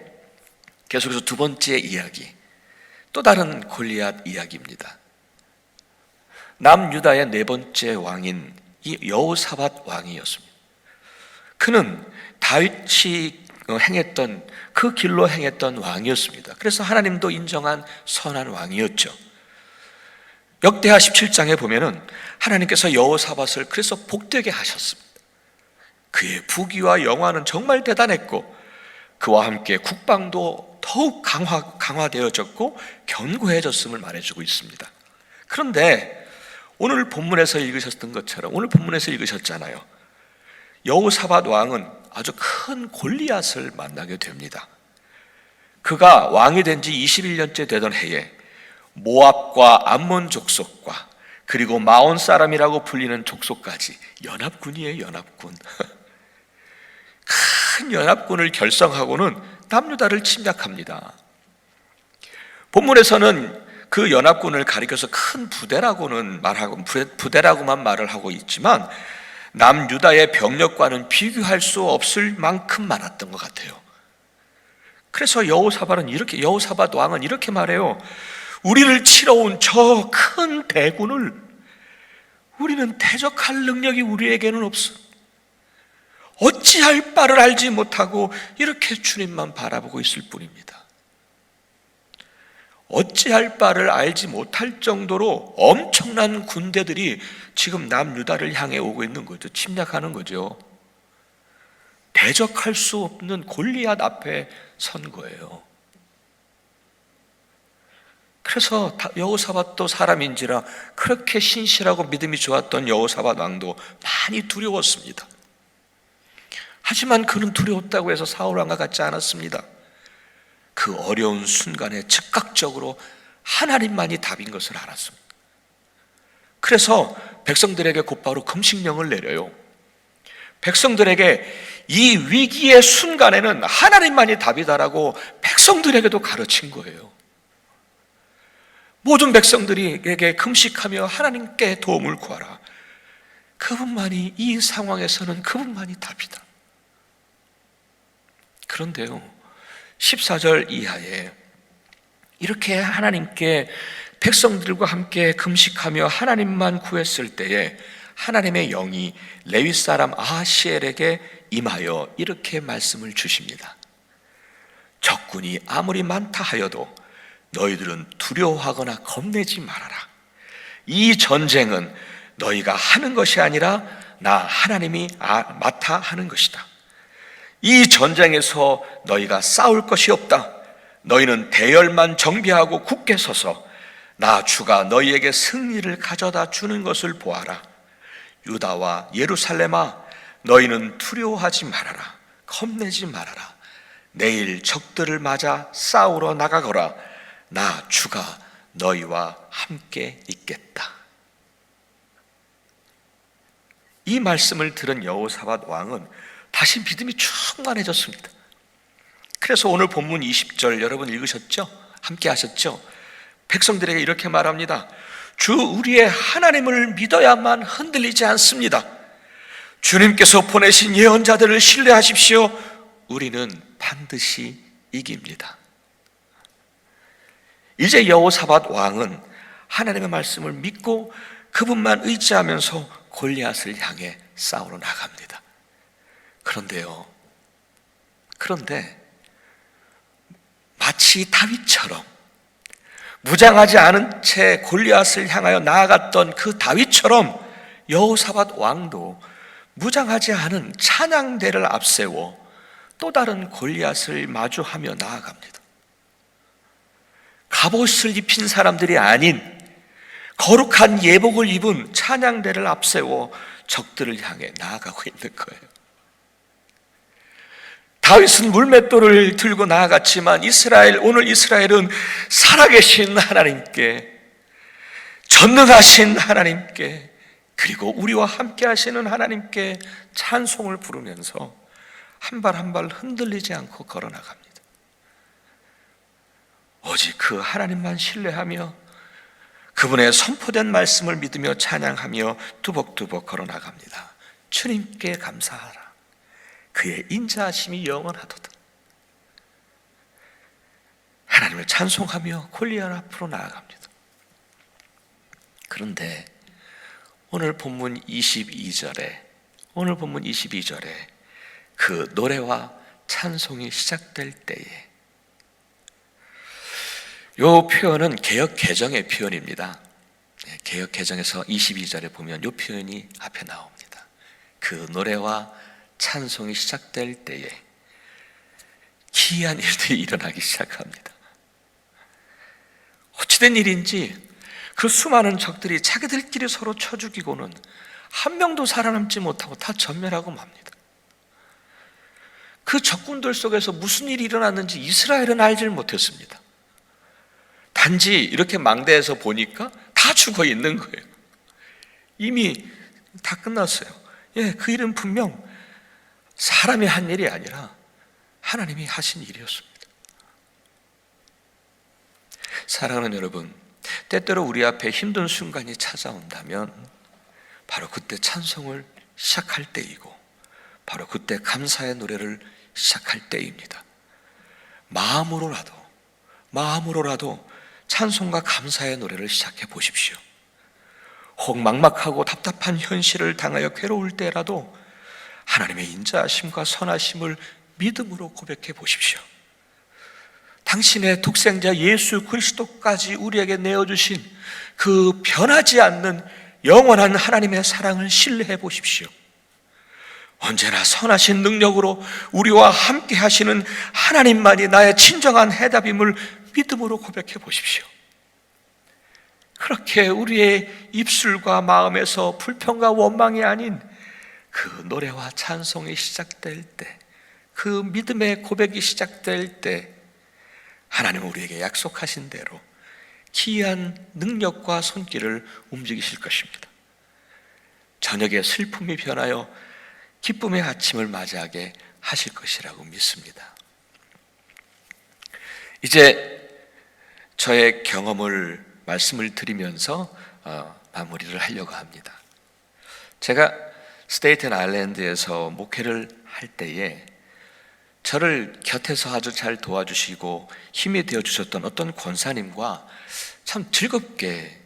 계속해서 두 번째 이야기, 또 다른 골리앗 이야기입니다. 남유다의 네 번째 왕인 이 여호사밧 왕이었습니다. 그는 다윗이 행했던 그 길로 행했던 왕이었습니다. 그래서 하나님도 인정한 선한 왕이었죠. 역대하 17장에 보면은 하나님께서 여호사밧을 그래서 복되게 하셨습니다. 그의 부귀와 영화는 정말 대단했고, 그와 함께 국방도 더욱 강화되어졌고 견고해졌음을 말해주고 있습니다. 그런데 오늘 본문에서 읽으셨던 것처럼, 오늘 본문에서 읽으셨잖아요. 여호사밧 왕은 아주 큰 골리앗을 만나게 됩니다. 그가 왕이 된 지 21년째 되던 해에 모압과 암몬 족속과 그리고 마온 사람이라고 불리는 족속까지, 연합군이에요, 연합군. 큰 연합군을 결성하고는 남유다를 침략합니다. 본문에서는 그 연합군을 가리켜서 큰 부대라고만 말을 하고 있지만, 남유다의 병력과는 비교할 수 없을 만큼 많았던 것 같아요. 그래서 여호사밧 왕은 이렇게 말해요. 우리를 치러 온 저 큰 대군을 우리는 대적할 능력이 우리에게는 없어. 어찌할 바를 알지 못하고 이렇게 주님만 바라보고 있을 뿐입니다. 어찌할 바를 알지 못할 정도로 엄청난 군대들이 지금 남유다를 향해 오고 있는 거죠. 침략하는 거죠. 대적할 수 없는 골리앗 앞에 선 거예요. 그래서 여호사밧도 사람인지라 그렇게 신실하고 믿음이 좋았던 여호사밧 왕도 많이 두려웠습니다. 하지만 그는 두려웠다고 해서 사울 왕과 같지 않았습니다. 그 어려운 순간에 즉각적으로 하나님만이 답인 것을 알았습니다. 그래서 백성들에게 곧바로 금식령을 내려요. 백성들에게 이 위기의 순간에는 하나님만이 답이다라고 백성들에게도 가르친 거예요. 모든 백성들에게 금식하며 하나님께 도움을 구하라. 그분만이, 이 상황에서는 그분만이 답이다. 그런데요, 14절 이하에 이렇게 하나님께 백성들과 함께 금식하며 하나님만 구했을 때에 하나님의 영이 레위 사람 아하시엘에게 임하여 이렇게 말씀을 주십니다. 적군이 아무리 많다 하여도 너희들은 두려워하거나 겁내지 말아라. 이 전쟁은 너희가 하는 것이 아니라 나 하나님이 맡아 하는 것이다. 이 전쟁에서 너희가 싸울 것이 없다. 너희는 대열만 정비하고 굳게 서서 나 주가 너희에게 승리를 가져다 주는 것을 보아라. 유다와 예루살렘아, 너희는 두려워하지 말아라. 겁내지 말아라. 내일 적들을 맞아 싸우러 나가거라. 나 주가 너희와 함께 있겠다. 이 말씀을 들은 여호사밧 왕은 다시 믿음이 충만해졌습니다. 그래서 오늘 본문 20절 여러분 읽으셨죠? 함께 하셨죠? 백성들에게 이렇게 말합니다. 주 우리의 하나님을 믿어야만 흔들리지 않습니다. 주님께서 보내신 예언자들을 신뢰하십시오. 우리는 반드시 이깁니다. 이제 여호사밧 왕은 하나님의 말씀을 믿고 그분만 의지하면서 골리앗을 향해 싸우러 나갑니다. 그런데 마치 다윗처럼 무장하지 않은 채 골리앗을 향하여 나아갔던 그 다윗처럼 여호사밧 왕도 무장하지 않은 찬양대를 앞세워 또 다른 골리앗을 마주하며 나아갑니다. 갑옷을 입힌 사람들이 아닌 거룩한 예복을 입은 찬양대를 앞세워 적들을 향해 나아가고 있는 거예요. 다윗은 물맷돌을 들고 나아갔지만 오늘 이스라엘은 살아계신 하나님께, 전능하신 하나님께, 그리고 우리와 함께 하시는 하나님께 찬송을 부르면서 한 발 한 발 흔들리지 않고 걸어나갑니다. 오직 그 하나님만 신뢰하며 그분의 선포된 말씀을 믿으며 찬양하며 두벅두벅 걸어나갑니다. 주님께 감사하라. 그의 인자하심이 영원하도다. 하나님을 찬송하며 골리앗 앞으로 나아갑니다. 그런데 오늘 본문 22절에 그 노래와 찬송이 시작될 때에, 이 표현은 개역 개정의 표현입니다. 개역 개정에서 22절에 보면 이 표현이 앞에 나옵니다. 그 노래와 찬송이 시작될 때에 기이한 일들이 일어나기 시작합니다. 어찌된 일인지 그 수많은 적들이 자기들끼리 서로 쳐 죽이고는 한 명도 살아남지 못하고 다 전멸하고 맙니다. 그 적군들 속에서 무슨 일이 일어났는지 이스라엘은 알질 못했습니다. 단지 이렇게 망대에서 보니까 다 죽어 있는 거예요. 이미 다 끝났어요. 그 일은 분명 사람이 한 일이 아니라 하나님이 하신 일이었습니다. 사랑하는 여러분, 때때로 우리 앞에 힘든 순간이 찾아온다면 바로 그때 찬송을 시작할 때이고 바로 그때 감사의 노래를 시작할 때입니다. 마음으로라도 찬송과 감사의 노래를 시작해 보십시오. 혹 막막하고 답답한 현실을 당하여 괴로울 때라도 하나님의 인자하심과 선하심을 믿음으로 고백해 보십시오. 당신의 독생자 예수 그리스도까지 우리에게 내어주신 그 변하지 않는 영원한 하나님의 사랑을 신뢰해 보십시오. 언제나 선하신 능력으로 우리와 함께 하시는 하나님만이 나의 진정한 해답임을 믿음으로 고백해 보십시오. 그렇게 우리의 입술과 마음에서 불평과 원망이 아닌 그 노래와 찬송이 시작될 때, 그 믿음의 고백이 시작될 때 하나님은 우리에게 약속하신 대로 기이한 능력과 손길을 움직이실 것입니다. 저녁에 슬픔이 변하여 기쁨의 아침을 맞이하게 하실 것이라고 믿습니다. 이제 저의 경험을 말씀을 드리면서 마무리를 하려고 합니다. 제가 스테이튼 아일랜드에서 목회를 할 때에 저를 곁에서 아주 잘 도와주시고 힘이 되어주셨던 어떤 권사님과 참 즐겁게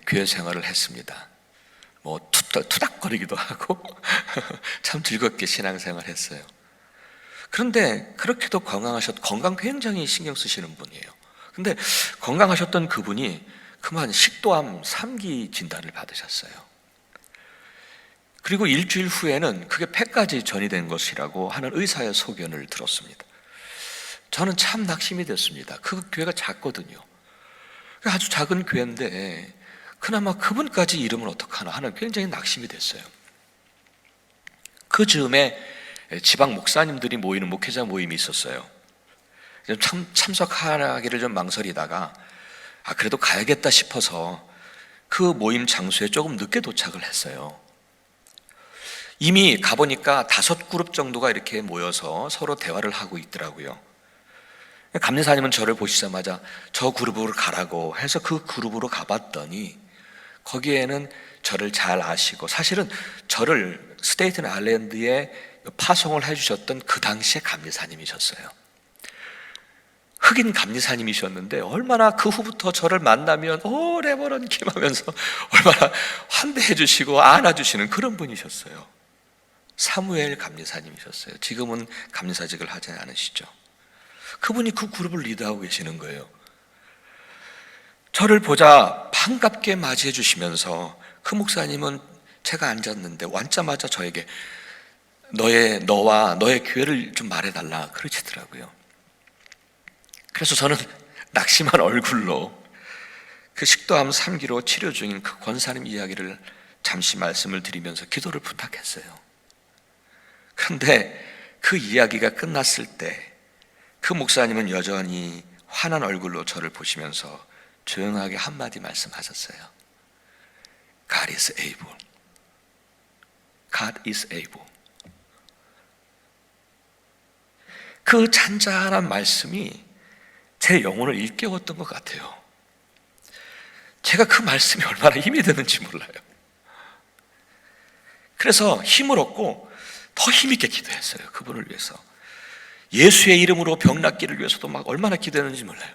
교회 생활을 했습니다. 뭐 투닥거리기도 하고 참 즐겁게 신앙생활을 했어요. 그런데 그렇게도 건강 굉장히 신경 쓰시는 분이에요. 근데 건강하셨던 그분이 그만 식도암 3기 진단을 받으셨어요. 그리고 일주일 후에는 그게 폐까지 전이된 것이라고 하는 의사의 소견을 들었습니다. 저는 참 낙심이 됐습니다. 그 교회가 작거든요. 아주 작은 교회인데 그나마 그분까지 이름을 어떡하나 하는 굉장히 낙심이 됐어요. 그 즈음에 지방 목사님들이 모이는 목회자 모임이 있었어요. 참석하기를 좀 망설이다가 그래도 가야겠다 싶어서 그 모임 장소에 조금 늦게 도착을 했어요. 이미 가보니까 5그룹 정도가 이렇게 모여서 서로 대화를 하고 있더라고요. 감리사님은 저를 보시자마자 저 그룹으로 가라고 해서 그 그룹으로 가봤더니 거기에는 저를 잘 아시고, 사실은 저를 스테이튼 아일랜드에 파송을 해주셨던 그 당시의 감리사님이셨어요. 흑인 감리사님이셨는데 얼마나 그 후부터 저를 만나면 레버런 김하면서 얼마나 환대해 주시고 안아주시는 그런 분이셨어요. 사무엘 감리사님이셨어요. 지금은 감리사직을 하지 않으시죠. 그분이 그 그룹을 리드하고 계시는 거예요. 저를 보자 반갑게 맞이해 주시면서 그 목사님은 제가 앉았는데 앉자마자 저에게 너와 너의 교회를 좀 말해달라 그러시더라고요. 그래서 저는 낙심한 얼굴로 그 식도암 3기로 치료 중인 그 권사님 이야기를 잠시 말씀을 드리면서 기도를 부탁했어요. 그런데 그 이야기가 끝났을 때 그 목사님은 여전히 환한 얼굴로 저를 보시면서 조용하게 한마디 말씀하셨어요. God is able. God is able. 그 잔잔한 말씀이 제 영혼을 일깨웠던 것 같아요. 제가 그 말씀이 얼마나 힘이 되는지 몰라요. 그래서 힘을 얻고 더 힘있게 기도했어요. 그분을 위해서. 예수의 이름으로 병 낫기를 위해서도 막 얼마나 기도했는지 몰라요.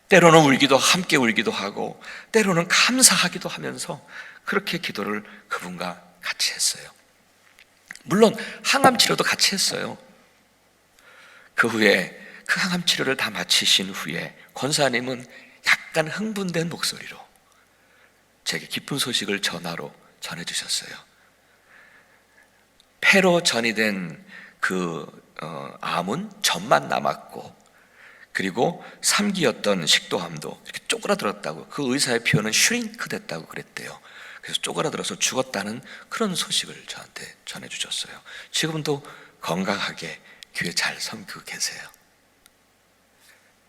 때로는 울기도 함께 울기도 하고 때로는 감사하기도 하면서 그렇게 기도를 그분과 같이 했어요. 물론 항암 치료도 같이 했어요. 그 후에 그 항암 치료를 다 마치신 후에 권사님은 약간 흥분된 목소리로 제게 기쁜 소식을 전화로 전해주셨어요. 폐로 전이된 암은 점만 남았고, 그리고 3기였던 식도암도 이렇게 쪼그라들었다고, 그 의사의 표현은 슈링크 됐다고 그랬대요. 그래서 쪼그라들어서 죽었다는 그런 소식을 저한테 전해주셨어요. 지금도 건강하게 교회 잘 섬기고 계세요.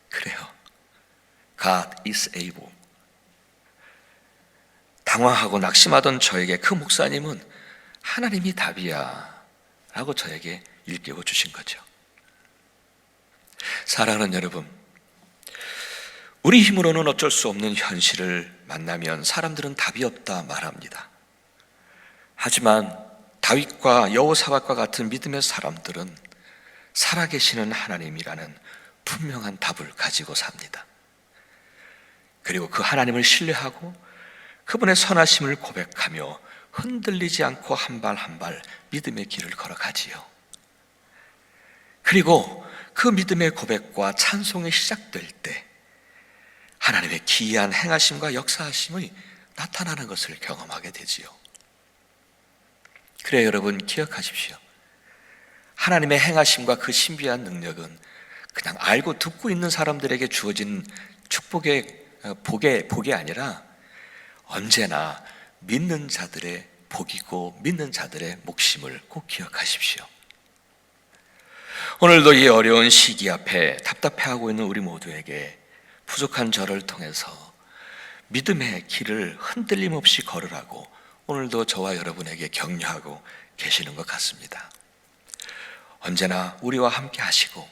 그래요. God is able. 당황하고 낙심하던 저에게 그 목사님은 하나님이 답이야 라고 저에게 일깨워 주신 거죠. 사랑하는 여러분, 우리 힘으로는 어쩔 수 없는 현실을 만나면 사람들은 답이 없다 말합니다. 하지만 다윗과 여호사밧과 같은 믿음의 사람들은 살아계시는 하나님이라는 분명한 답을 가지고 삽니다. 그리고 그 하나님을 신뢰하고 그분의 선하심을 고백하며 흔들리지 않고 한 발 한 발 믿음의 길을 걸어가지요. 그리고 그 믿음의 고백과 찬송이 시작될 때 하나님의 기이한 행하심과 역사하심이 나타나는 것을 경험하게 되지요. 그래 여러분 기억하십시오. 하나님의 행하심과 그 신비한 능력은 그냥 알고 듣고 있는 사람들에게 주어진 축복의 복이 아니라 언제나 믿는 자들의 복이고 믿는 자들의 몫임을 꼭 기억하십시오. 오늘도 이 어려운 시기 앞에 답답해하고 있는 우리 모두에게 부족한 저를 통해서 믿음의 길을 흔들림 없이 걸으라고 오늘도 저와 여러분에게 격려하고 계시는 것 같습니다. 언제나 우리와 함께 하시고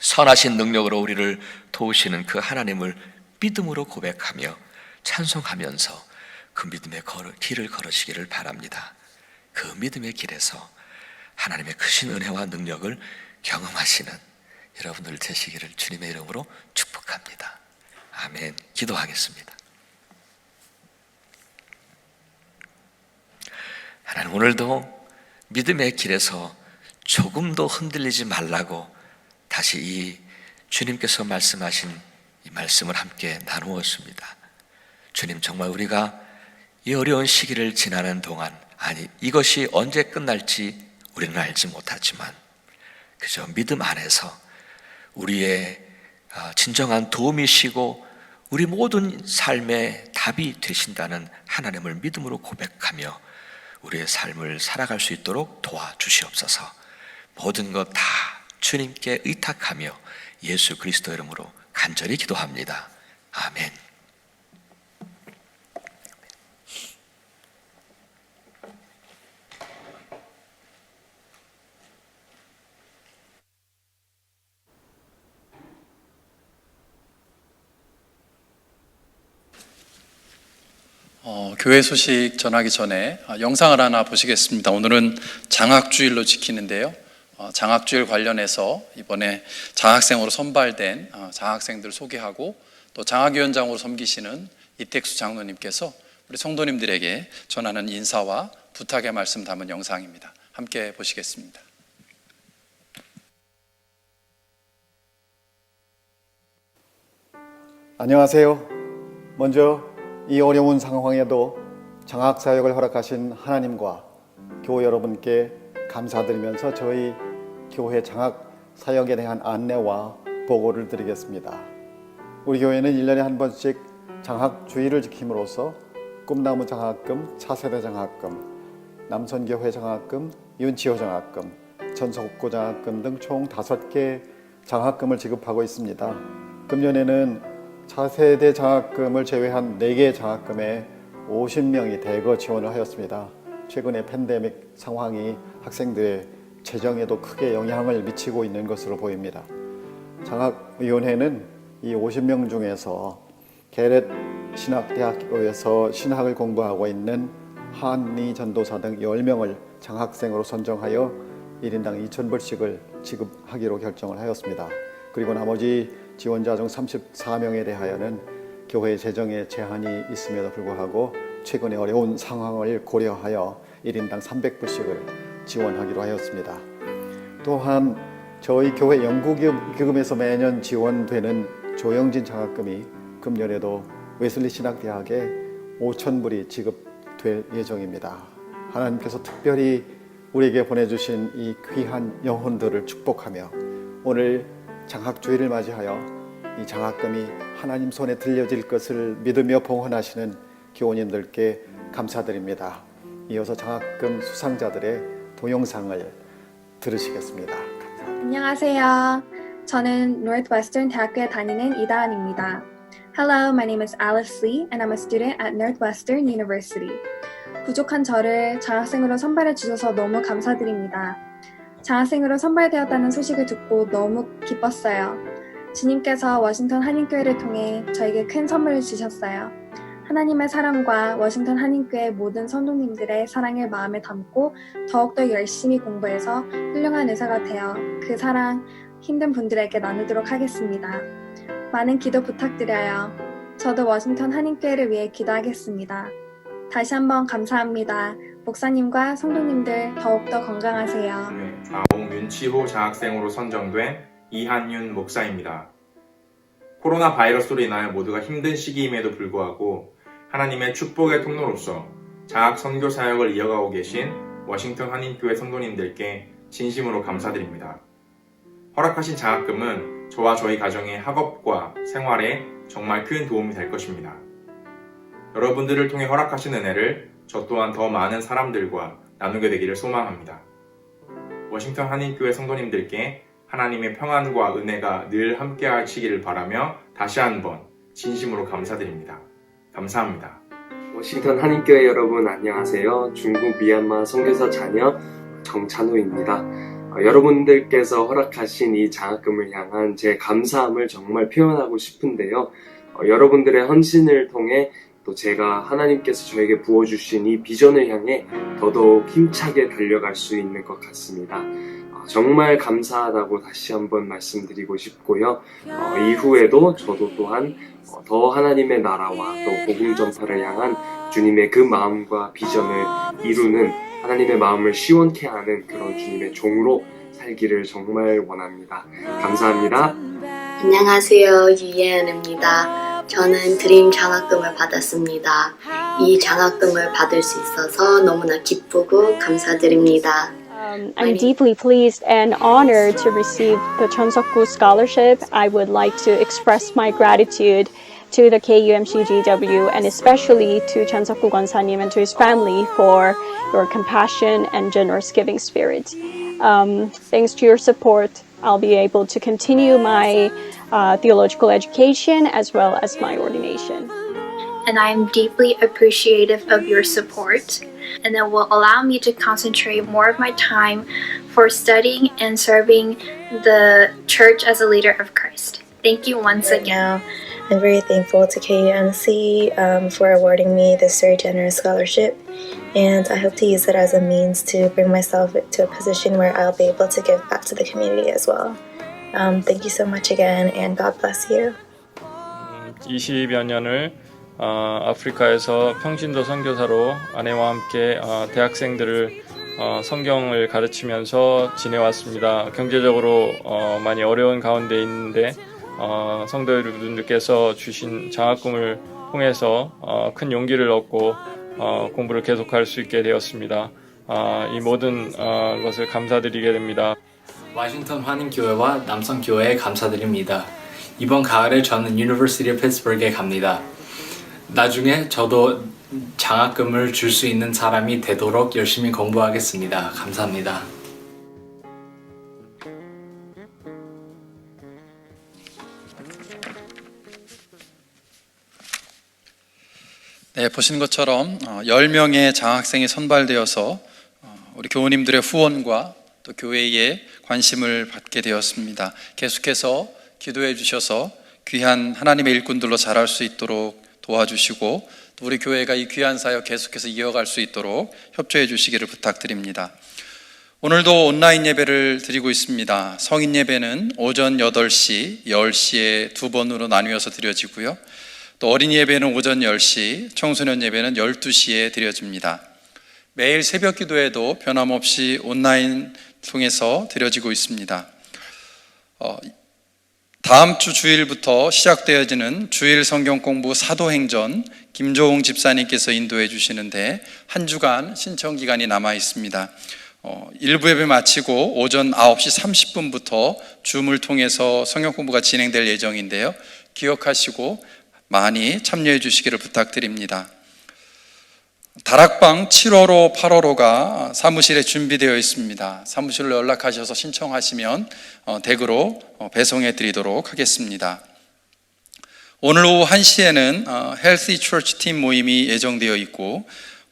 선하신 능력으로 우리를 도우시는 그 하나님을 믿음으로 고백하며 찬송하면서 그 믿음의 길을 걸으시기를 바랍니다. 그 믿음의 길에서 하나님의 크신 은혜와 능력을 경험하시는 여러분들 되시기를 주님의 이름으로 축복합니다. 아멘. 기도하겠습니다. 하나님, 오늘도 믿음의 길에서 조금도 흔들리지 말라고 다시 이 주님께서 말씀하신 이 말씀을 함께 나누었습니다. 주님, 정말 우리가 이 어려운 시기를 지나는 동안, 아니 이것이 언제 끝날지 우리는 알지 못하지만 그저 믿음 안에서 우리의 진정한 도움이시고 우리 모든 삶의 답이 되신다는 하나님을 믿음으로 고백하며 우리의 삶을 살아갈 수 있도록 도와주시옵소서. 모든 것 다 주님께 의탁하며 예수 그리스도 이름으로 간절히 기도합니다. 아멘. 교회 소식 전하기 전에 영상을 하나 보시겠습니다. 오늘은 장학주일로 지키는데요. 장학주일 관련해서 이번에 장학생으로 선발된 장학생들 소개하고 또 장학위원장으로 섬기시는 이택수 장로님께서 우리 성도님들에게 전하는 인사와 부탁의 말씀 담은 영상입니다. 함께 보시겠습니다. 안녕하세요. 먼저 이 어려운 상황에도 장학 사역을 허락하신 하나님과 교회 여러분께 감사드리면서 저희 교회 장학 사역에 대한 안내와 보고를 드리겠습니다. 우리 교회는 1년에 한 번씩 장학 주일을 지킴으로써 꿈나무 장학금, 차세대 장학금, 남선교회 장학금, 윤치호 장학금, 전속고 장학금 등 총 5개 장학금을 지급하고 있습니다. 금년에는 차세대 장학금을 제외한 4개 장학금에 50명이 대거 지원을 하였습니다. 최근에 팬데믹 상황이 학생들의 재정에도 크게 영향을 미치고 있는 것으로 보입니다. 장학위원회는 이 50명 중에서 게렛 신학대학교에서 신학을 공부하고 있는 한리 전도사 등 10명을 장학생으로 선정하여 1인당 2,000불씩을 지급하기로 결정을 하였습니다. 그리고 나머지 지원자 중 34명에 대하여는 교회 재정에 제한이 있음에도 불구하고 최근의 어려운 상황을 고려하여 1인당 300불씩을 지원하기로 하였습니다. 또한 저희 교회 연구기금에서 매년 지원되는 조영진 장학금이 금년에도 웨슬리 신학대학에 5,000불이 지급될 예정입니다. 하나님께서 특별히 우리에게 보내주신 이 귀한 영혼들을 축복하며 오늘 장학주일을 맞이하여 이 장학금이 하나님 손에 들려질 것을 믿으며 봉헌하시는 교우님들께 감사드립니다. 이어서 장학금 수상자들의 동영상을 들으시겠습니다. 감사합니다. 안녕하세요. 저는 Northwestern 대학교에 다니는 이다은입니다. Hello, my name is Alice Lee and I'm a student at Northwestern University. 부족한 저를 장학생으로 선발해 주셔서 너무 감사드립니다. 장학생으로 선발되었다는 소식을 듣고 너무 기뻤어요. 주님께서 워싱턴 한인교회를 통해 저에게 큰 선물을 주셨어요. 하나님의 사랑과 워싱턴 한인교회 모든 성도님들의 사랑을 마음에 담고 더욱더 열심히 공부해서 훌륭한 의사가 되어 그 사랑 힘든 분들에게 나누도록 하겠습니다. 많은 기도 부탁드려요. 저도 워싱턴 한인교회를 위해 기도하겠습니다. 다시 한번 감사합니다. 목사님과 성도님들 더욱더 건강하세요. 좌옹 윤치호 장학생으로 선정된 이한윤 목사입니다. 코로나 바이러스로 인하여 모두가 힘든 시기임에도 불구하고 하나님의 축복의 통로로서 장학 선교 사역을 이어가고 계신 워싱턴 한인교회 성도님들께 진심으로 감사드립니다. 허락하신 장학금은 저와 저희 가정의 학업과 생활에 정말 큰 도움이 될 것입니다. 여러분들을 통해 허락하신 은혜를 저 또한 더 많은 사람들과 나누게 되기를 소망합니다. 워싱턴 한인교회 성도님들께 하나님의 평안과 은혜가 늘 함께 하시기를 바라며 다시 한번 진심으로 감사드립니다. 감사합니다. 워싱턴 한인교회 여러분 안녕하세요. 중국 미얀마 선교사 자녀 정찬호입니다. 여러분들께서 허락하신 이 장학금을 향한 제 감사함을 정말 표현하고 싶은데요. 여러분들의 헌신을 통해 또 제가 하나님께서 저에게 부어주신 이 비전을 향해 더더욱 힘차게 달려갈 수 있는 것 같습니다. 정말 감사하다고 다시 한번 말씀드리고 싶고요. 이후에도 저도 또한 더 하나님의 나라와 또 복음 전파를 향한 주님의 그 마음과 비전을 이루는 하나님의 마음을 시원케 하는 그런 주님의 종으로 살기를 정말 원합니다. 감사합니다. 안녕하세요. 유예은입니다. 저는 드림 장학금을 받았습니다. 이 장학금을 받을 수 있어서 너무나 기쁘고 감사드립니다. I'm deeply pleased and honored to receive the Chonsokgu Scholarship. I would like to express my gratitude to the KUMCGW and especially to Chonsokgu Gonsa님 and to his family for your compassion and generous giving spirit. Thanks to your support, I'll be able to continue my theological education as well as my ordination. And I am deeply appreciative of your support, and it will allow me to concentrate more of my time for studying and serving the church as a leader of Christ. Thank you once again. I'm very thankful to KUMC for awarding me this very generous scholarship, and I hope to use it as a means to bring myself to a position where I'll be able to give back to the community as well. Thank you so much again, and God bless you. 20여 년을 아프리카에서 평신도 선교사로 아내와 함께 대학생들을 성경을 가르치면서 지내왔습니다. 경제적으로 많이 어려운 가운데 있는데 성도 여러분들께서 주신 장학금을 통해서 큰 용기를 얻고 공부를 계속할 수 있게 되었습니다. 이 모든 것을 감사드리게 됩니다. 워싱턴 한인교회와 남성교회에 감사드립니다. 이번 가을에 저는 유니버시티 피츠버그에 갑니다. 나중에 저도 장학금을 줄 수 있는 사람이 되도록 열심히 공부하겠습니다. 감사합니다. 네, 보시는 것처럼 10명의 장학생이 선발되어서 우리 교우님들의 후원과 또 교회의 관심을 받게 되었습니다. 계속해서 기도해 주셔서 귀한 하나님의 일꾼들로 자랄 수 있도록 도와주시고 또 우리 교회가 이 귀한 사역 계속해서 이어갈 수 있도록 협조해 주시기를 부탁드립니다. 오늘도 온라인 예배를 드리고 있습니다. 성인 예배는 오전 8시, 10시에 두 번으로 나누어서 드려지고요. 또 어린이 예배는 오전 10시, 청소년 예배는 12시에 드려집니다. 매일 새벽 기도에도 변함없이 온라인 통해서 드려지고 있습니다. 다음 주 주일부터 시작되어지는 주일 성경 공부 사도행전 김조웅 집사님께서 인도해 주시는데 한 주간 신청 기간이 남아 있습니다. 일부 예배 마치고 오전 9시 30분부터 줌을 통해서 성경 공부가 진행될 예정인데요. 기억하시고 많이 참여해 주시기를 부탁드립니다. 다락방 7호로 8호로가 사무실에 준비되어 있습니다. 사무실로 연락하셔서 신청하시면 댁으로 배송해 드리도록 하겠습니다. 오늘 오후 1시에는 Healthy Church 팀 모임이 예정되어 있고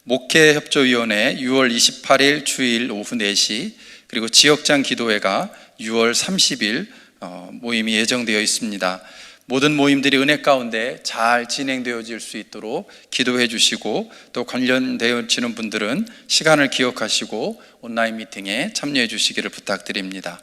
목회협조위원회 6월 28일 주일 오후 4시 그리고 지역장 기도회가 6월 30일 모임이 예정되어 있습니다. 모든 모임들이 은혜 가운데 잘 진행되어질 수 있도록 기도해 주시고, 또 관련되어지는 분들은 시간을 기억하시고 온라인 미팅에 참여해 주시기를 부탁드립니다.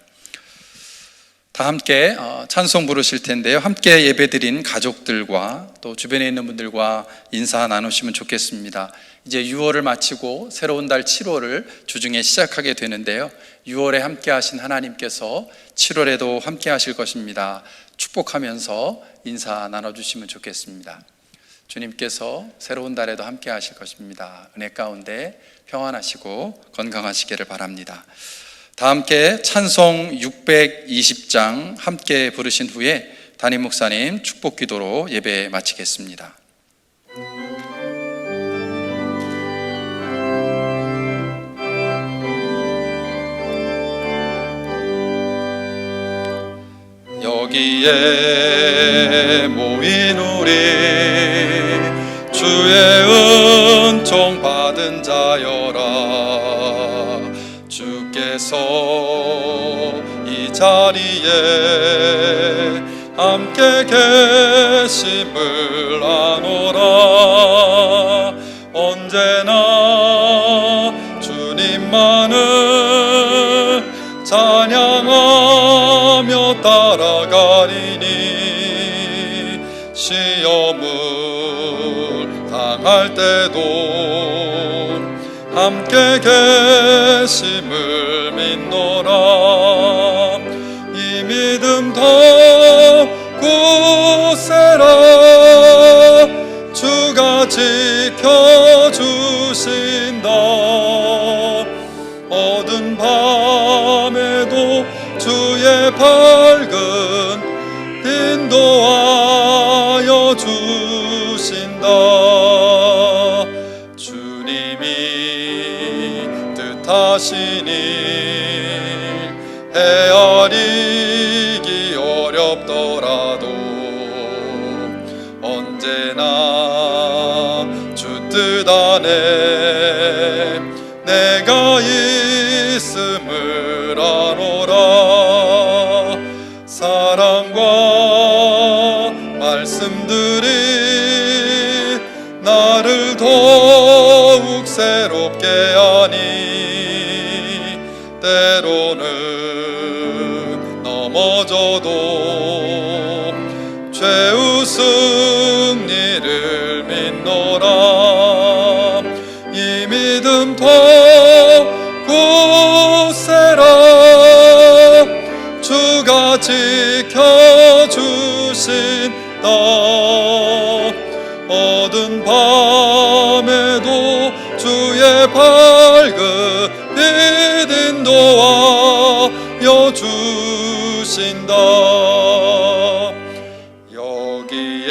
다 함께 찬송 부르실 텐데요, 함께 예배드린 가족들과 또 주변에 있는 분들과 인사 나누시면 좋겠습니다. 이제 6월을 마치고 새로운 달 7월을 주중에 시작하게 되는데요, 6월에 함께 하신 하나님께서 7월에도 함께 하실 것입니다. 축복하면서 인사 나눠주시면 좋겠습니다. 주님께서 새로운 달에도 함께 하실 것입니다. 은혜 가운데 평안하시고 건강하시기를 바랍니다. 다 함께 찬송 620장 함께 부르신 후에 담임 목사님 축복 기도로 예배 마치겠습니다. 여기에 모인 우리 주의 은총 받은 자여라. 주께서 이 자리에 함께 계심을 아노라. 언제나 주님만을 찬양하며 따라가리니 시험을 당할 때도 함께 계심을 믿노라. 이 믿음 더 굳세라. 주가 지켜주신다. 어두운 밤에도 주의 밝은 인도하여 주신다. 주님이 뜻하신 일 헤아리기 어렵더라도 언제나 주 뜻 안에 내가 있음을 아노라. 사랑과 말씀들이 나를 더욱 새롭게 하니 때로는 넘어져도 죄의 승리를 믿노라. 이 믿음 더 굳세라. 주가 지켜주신다. 어두운 밤에도 주의 밝은 빛 인도하여 주신다. 여기에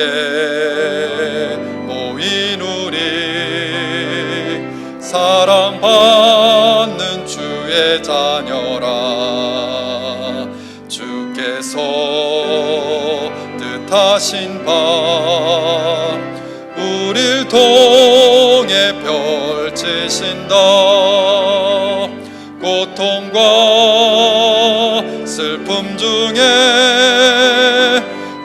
모인 우리 사랑받는 주의 자녀라. 주께서 뜻하신 바 우릴 통해 펼치신다. 고통과 슬픔 중에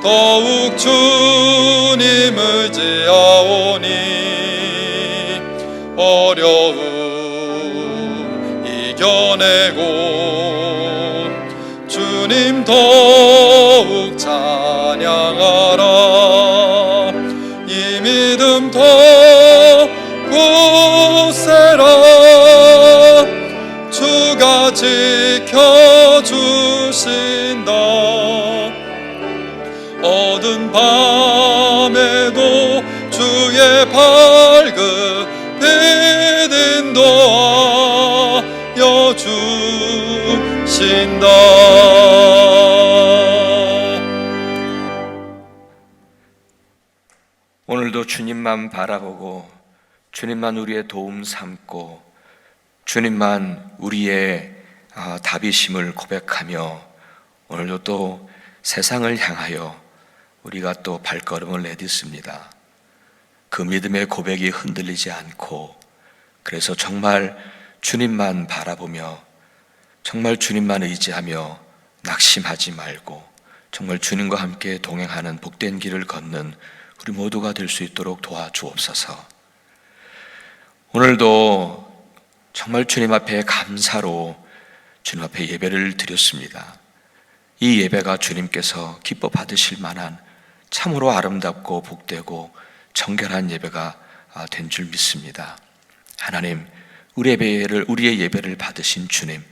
더욱 주님 의지하오니 어려움 이겨내고 주님 더욱 찬양하라. 이 믿음 더 굳세라. 주가 지켜주신다. 어두운 밤에도 주의 밝은 빛 인도하여 주신다. 오늘도 주님만 바라보고 주님만 우리의 도움 삼고 주님만 우리의 답이심을 고백하며 오늘도 또 세상을 향하여 우리가 또 발걸음을 내딛습니다. 그 믿음의 고백이 흔들리지 않고, 그래서 정말 주님만 바라보며 정말 주님만 의지하며 낙심하지 말고 정말 주님과 함께 동행하는 복된 길을 걷는 우리 모두가 될 수 있도록 도와주옵소서. 오늘도 정말 주님 앞에 감사로 주님 앞에 예배를 드렸습니다. 이 예배가 주님께서 기뻐 받으실 만한 참으로 아름답고 복되고 정결한 예배가 된 줄 믿습니다. 하나님, 우리의 예배를 받으신 주님,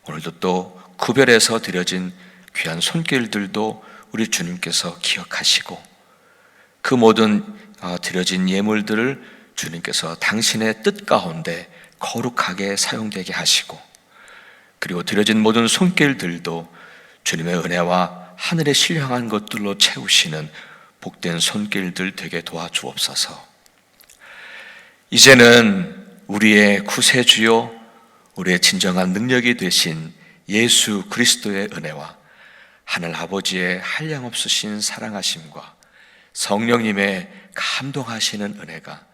오늘도 또 구별해서 드려진 귀한 손길들도 우리 주님께서 기억하시고 그 모든 드려진 예물들을 주님께서 당신의 뜻 가운데 거룩하게 사용되게 하시고, 그리고 드려진 모든 손길들도 주님의 은혜와 하늘에 신령한 것들로 채우시는 복된 손길들 되게 도와주옵소서. 이제는 우리의 구세주요, 우리의 진정한 능력이 되신 예수 그리스도의 은혜와 하늘 아버지의 한량없으신 사랑하심과 성령님의 감동하시는 은혜가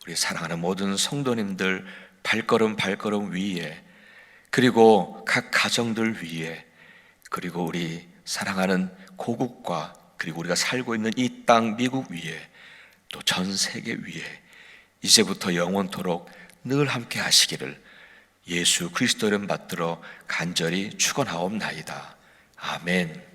우리 사랑하는 모든 성도님들 발걸음 위에, 그리고 각 가정들 위에, 그리고 우리 사랑하는 고국과 그리고 우리가 살고 있는 이 땅 미국 위에, 또 전 세계 위에 이제부터 영원토록 늘 함께 하시기를 예수 그리스도 이름 받들어 간절히 축원하옵나이다. 아멘.